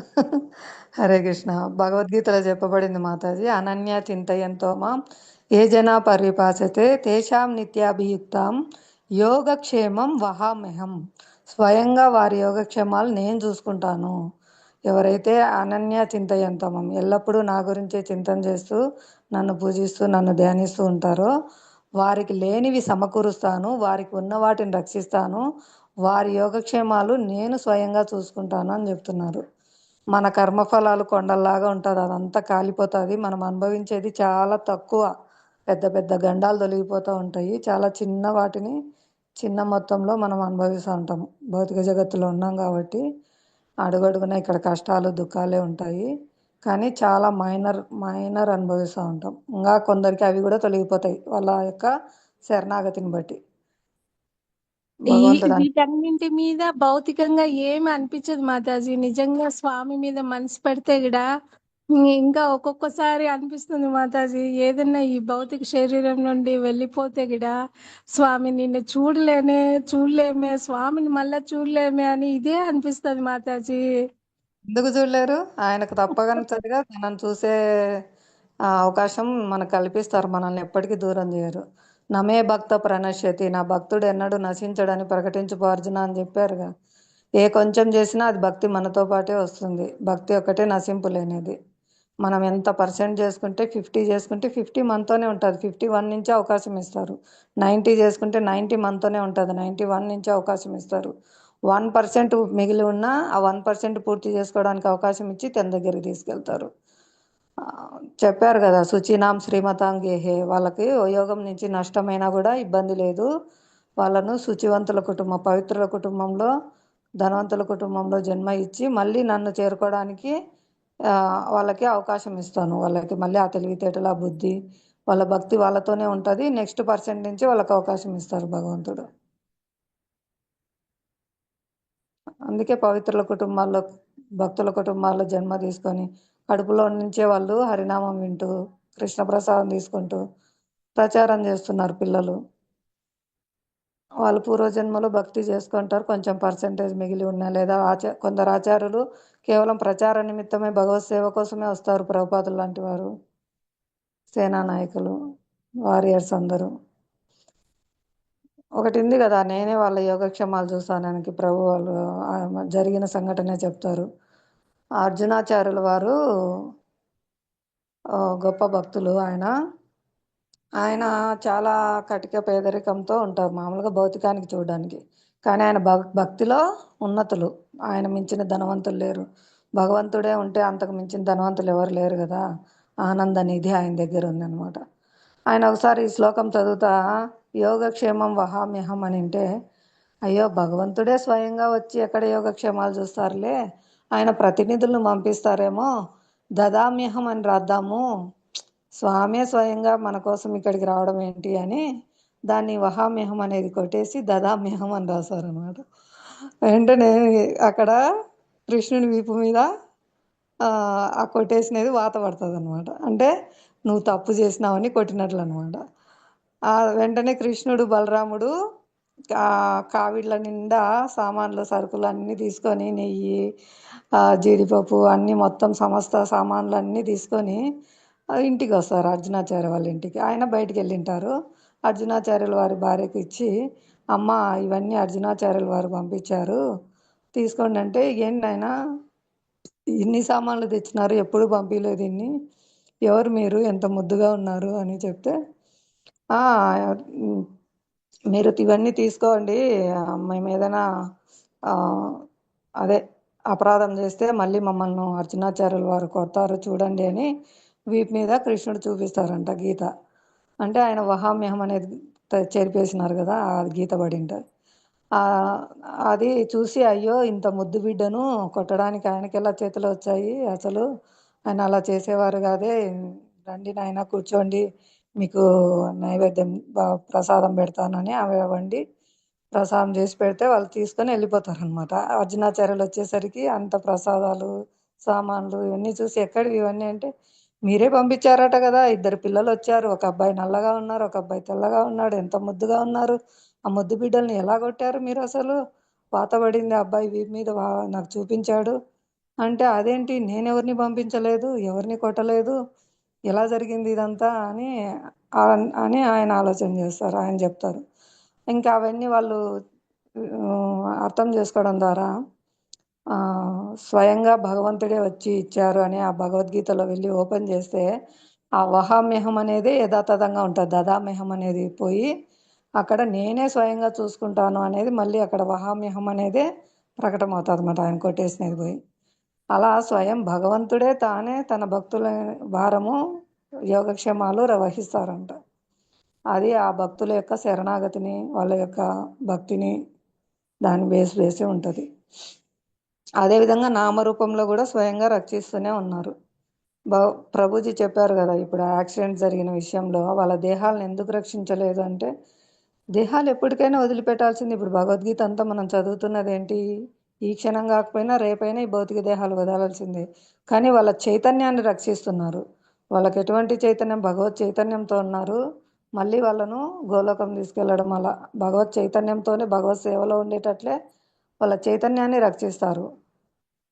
హరే కృష్ణ. భగవద్గీతలో చెప్పబడింది మాతాజీ, అనన్య చింతయంతో మాం ఏ జనా పరిపాసతే తేషాం నిత్యాభియుక్తాం యోగక్షేమం వహామ్యహం. స్వయంగా వారి యోగక్షేమాలు నేను చూసుకుంటాను. ఎవరైతే అనన్య చింతయంతో మాం ఎల్లప్పుడూ నా గురించే చింతన చేస్తూ నన్ను పూజిస్తూ నన్ను ధ్యానిస్తూ ఉంటారో వారికి లేనివి సమకూరుస్తాను, వారికి ఉన్న వాటిని రక్షిస్తాను, వారి యోగక్షేమాలు నేను స్వయంగా చూసుకుంటాను అని చెప్తున్నారు. మన కర్మఫలాలు కొండల్లాగా ఉంటుంది, అదంతా కాలిపోతుంది. మనం అనుభవించేది చాలా తక్కువ. పెద్ద పెద్ద గండాలు తొలగిపోతూ ఉంటాయి, చాలా చిన్న వాటిని చిన్న మొత్తంలో మనం అనుభవిస్తూ ఉంటాం. భౌతిక జగత్తులో ఉన్నాం కాబట్టి అడుగడుగున ఇక్కడ కష్టాలు దుఃఖాలే ఉంటాయి, కానీ చాలా మైనర్ అనుభవిస్తూ ఉంటాం. ఇంకా కొందరికి అవి కూడా తొలగిపోతాయి వాళ్ళ యొక్క శరణాగతిని బట్టి. భగవంతుడు వీటన్నింటి మీద భౌతికంగా ఏమి అనిపించదు మాతాజీ. నిజంగా స్వామి మీద మనసు పెడితే కూడా ఇంకా ఒక్కొక్కసారి అనిపిస్తుంది మాతాజీ, ఏదన్నా ఈ భౌతిక శరీరం నుండి వెళ్ళిపోతే కూడా స్వామి నిన్ను చూడలేమే, స్వామిని మళ్ళా చూడలేమే అని ఇదే అనిపిస్తుంది మాతాజీ. ఎందుకు చూడలేరు? ఆయనకు తప్పనిసరిగా తనను చూసే అవకాశం మనకు కల్పిస్తారు. మనల్ని ఎప్పటికీ దూరం చేయరు. నమే భక్త ప్రణశ్యతి, నా భక్తుడు ఎన్నడూ నశించడని ప్రకటించుకో అర్జున అని చెప్పారుగా. ఏ కొంచెం చేసినా అది భక్తి మనతో పాటే వస్తుంది. భక్తి ఒక్కటే నశింపులేనిది. మనం ఎంత పర్సెంట్ చేసుకుంటే 50 చేసుకుంటే 50 మనతోనే ఉంటుంది. 51 నుంచి అవకాశం ఇస్తారు. 90 చేసుకుంటే 90 మనతోనే ఉంటుంది. 91 నుంచి అవకాశం ఇస్తారు. 1% మిగిలి ఉన్నా ఆ 1% పూర్తి చేసుకోవడానికి అవకాశం ఇచ్చి తన దగ్గరికి తీసుకెళ్తారు. చెప్పారు కదా, శుచినాం శ్రీమతాం గేహే, వాళ్ళకి యోగం నుంచి నష్టమైనా కూడా ఇబ్బంది లేదు. వాళ్ళను శుచివంతుల కుటుంబం, పవిత్రుల కుటుంబంలో, ధనవంతుల కుటుంబంలో జన్మ ఇచ్చి మళ్ళీ నన్ను చేరుకోవడానికి వాళ్ళకి అవకాశం ఇస్తాను. వాళ్ళకి మళ్ళీ ఆ తెలివితేటల బుద్ధి వాళ్ళ భక్తి వాళ్ళతోనే ఉంటుంది. నెక్స్ట్ పర్సెంట్ నుంచి వాళ్ళకి అవకాశం ఇస్తారు భగవంతుడు. అందుకే పవిత్రుల కుటుంబాల్లో, భక్తుల కుటుంబాల్లో జన్మ తీసుకొని కడుపులో నుంచే వాళ్ళు హరినామం వింటూ కృష్ణప్రసాదం తీసుకుంటూ ప్రచారం చేస్తున్నారు పిల్లలు. వాళ్ళు పూర్వజన్మలో భక్తి చేసుకుంటారు, కొంచెం పర్సెంటేజ్ మిగిలి ఉన్నా, లేదా కొందరు ఆచార్యులు కేవలం ప్రచార నిమిత్తమే భగవత్ సేవ కోసమే వస్తారు. ప్రభుపాదులు లాంటి వారు, సేనా నాయకులు, వారియర్స్ అందరూ. ఒకటి ఉంది కదా, నేనే వాళ్ళ యోగక్షేమాలు చూస్తానికి ప్రభు వాళ్ళు జరిగిన సంఘటనే చెప్తారు. అర్జునాచార్యుల వారు గొప్ప భక్తులు. ఆయన చాలా కటిక పేదరికంతో ఉంటారు, మామూలుగా భౌతికానికి చూడడానికి. కానీ ఆయన భక్తిలో ఉన్నతులు. ఆయన మించిన ధనవంతులు లేరు. భగవంతుడే ఉంటే అంతకు మించిన ధనవంతులు ఎవరు లేరు కదా. ఆనంద నిధి ఆయన దగ్గర ఉందన్నమాట. ఆయన ఒకసారి ఈ శ్లోకం చదువుతా యోగక్షేమం వహామ్యహం అని అంటే, అయ్యో భగవంతుడే స్వయంగా వచ్చి ఎక్కడ యోగక్షేమాలు చూస్తారులే, ఆయన ప్రతినిధులను పంపిస్తారేమో, దదామ్యహం అని రాద్దాము, స్వామే స్వయంగా మన కోసం ఇక్కడికి రావడం ఏంటి అని దాన్ని వహామ్యహం అనేది కొట్టేసి దదామ్యహం అని రాశారనమాట. వెంటనే అక్కడ కృష్ణుని వీపు మీద ఆ కొట్టేసినది వాత పడుతుంది అనమాట. అంటే నువ్వు తప్పు చేసినావని కొట్టినట్లు అనమాట. వెంటనే కృష్ణుడు బలరాముడు కావిడ్ల నిండా సామాన్లు సరుకులు అన్నీ తీసుకొని, నెయ్యి, జీడిపప్పు అన్నీ మొత్తం సమస్త సామాన్లు అన్నీ తీసుకొని ఇంటికి వస్తారు అర్జునాచార్య వాళ్ళ ఇంటికి. ఆయన బయటికి వెళ్ళింటారు. అర్జునాచార్యుల వారి భార్యకు ఇచ్చి, అమ్మ ఇవన్నీ అర్జునాచార్యుల వారు పంపించారు తీసుకోండి అంటే, ఏంటి ఆయన ఇన్ని సామాన్లు తెచ్చినారు, ఎప్పుడు పంపించలేదు ఇన్ని, ఎవరు మీరు, ఎంత ముద్దుగా ఉన్నారు అని చెప్తే, మీరు ఇవన్నీ తీసుకోండి, మేము ఏదైనా అదే అపరాధం చేస్తే మళ్ళీ మమ్మల్ని అర్జునాచార్యుల వారు కొడతారు చూడండి అని వీపు మీద కృష్ణుడు చూపిస్తారంట గీత. అంటే ఆయన వహామ్యహం అనేది చెరిపేసినారు కదా, ఆ గీత పడింట. ఆ అది చూసి అయ్యో ఇంత ముద్దు బిడ్డను కొట్టడానికి ఆయనకి ఎలా చేతులు వచ్చాయి, అసలు ఆయన అలా చేసేవారు కాదే, రండి నాయన కూర్చోండి, మీకు నైవేద్యం ప్రసాదం పెడతానని ఆమె వండి ప్రసాదం చేసి పెడితే వాళ్ళు తీసుకొని వెళ్ళిపోతారు అనమాట. అర్జునాచార్యులు వచ్చేసరికి అంత ప్రసాదాలు సామాన్లు ఇవన్నీ చూసి ఎక్కడివి ఇవన్నీ అంటే, మీరే పంపించారట కదా, 2 పిల్లలు వచ్చారు, ఒక అబ్బాయి నల్లగా ఉన్నారు, ఒక అబ్బాయి తెల్లగా ఉన్నాడు, ఎంత ముద్దుగా ఉన్నారు, ఆ ముద్దు బిడ్డల్ని ఎలా కొట్టారు మీరు, అసలు పాతబడింది ఆ అబ్బాయి వీపు మీద నాకు చూపించాడు అంటే, అదేంటి నేనెవరిని పంపించలేదు, ఎవరిని కొట్టలేదు, ఎలా జరిగింది ఇదంతా అని అని ఆయన ఆలోచన చేస్తారు, ఆయన చెప్తారు. ఇంకా అవన్నీ వాళ్ళు అర్థం చేసుకోవడం ద్వారా స్వయంగా భగవంతుడే వచ్చి ఇచ్చారు అని ఆ భగవద్గీతలో వెళ్ళి ఓపెన్ చేస్తే ఆ వహామ్యహం అనేది యథాతథంగా ఉంటుంది, దదామ్యహం అనేది పోయి అక్కడ నేనే స్వయంగా చూసుకుంటాను అనేది మళ్ళీ అక్కడ వహామ్యహం అనేది ప్రకటమవుతుంది అన్నమాట, ఆయన కొట్టేసినది పోయి. అలా స్వయం భగవంతుడే తానే తన భక్తుల భారము యోగక్షేమాలు వహిస్తారంట. అది ఆ భక్తుల యొక్క శరణాగతిని, వాళ్ళ యొక్క భక్తిని దాన్ని బేస్ వేసి ఉంటుంది. అదేవిధంగా నామరూపంలో కూడా స్వయంగా రక్షిస్తూనే ఉన్నారు. ప్రభుజీ చెప్పారు కదా, ఇప్పుడు యాక్సిడెంట్ జరిగిన విషయంలో వాళ్ళ దేహాలను ఎందుకు రక్షించలేదు అంటే, దేహాలు ఎప్పటికైనా వదిలిపెట్టాల్సింది. ఇప్పుడు భగవద్గీత అంతా మనం చదువుతున్నది ఏంటి, ఈ క్షణం కాకపోయినా రేపైనా ఈ భౌతిక దేహాలు వదలాల్సిందే, కానీ వాళ్ళ చైతన్యాన్ని రక్షిస్తున్నారు. వాళ్ళకి ఎటువంటి చైతన్యం, భగవత్ చైతన్యంతో ఉన్నారు, మళ్ళీ వాళ్ళను గోలోకం తీసుకెళ్లడం, అలా భగవత్ చైతన్యంతోనే భగవత్ సేవలో ఉండేటట్లే వాళ్ళ చైతన్యాన్ని రక్షిస్తారు.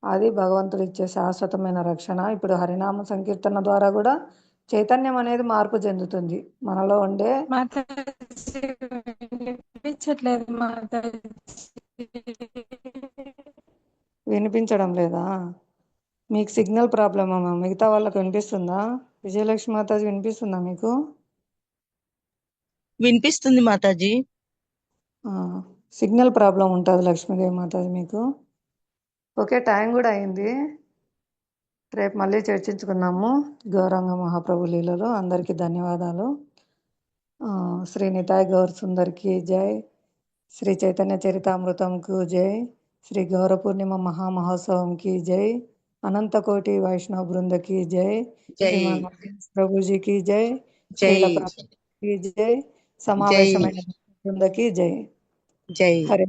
అది భగవంతుడు ఇచ్చే శాశ్వతమైన రక్షణ. ఇప్పుడు హరినామ సంకీర్తన ద్వారా కూడా చైతన్యం అనేది మార్పు చెందుతుంది మనలో ఉండే. మాతాజీ వినిపించట్లేదు మాతాజీ. వినిపించడం లేదా? మీకు సిగ్నల్ ప్రాబ్లమ్ అమ్మా, మిగతా వాళ్ళకి వినిపిస్తుందా? విజయలక్ష్మి మాతాజీ వినిపిస్తుందా మీకు? వినిపిస్తుంది మాతాజీ. సిగ్నల్ ప్రాబ్లం ఉంటుంది లక్ష్మీదేవి మాతాజీ మీకు. ఓకే, టైం కూడా అయింది, రేపు మళ్ళీ చర్చించుకుందాము గౌరాంగ మహాప్రభు లీలలో. అందరికీ ధన్యవాదాలు. శ్రీ నితాయ్ గౌర్ సుందర్కి జై, శ్రీ చైతన్య చరితామృతంకు జై, శ్రీ గౌర పూర్ణిమ మహామహోత్సవంకి జై, అనంత కోటి వైష్ణవ బృందకి జై, జై శ్రీమాన్ ప్రభుజీకి జై, జై శ్రీల ప్రభుకి జై, జై సమావేశమైన బృందకి జై. జై. హరే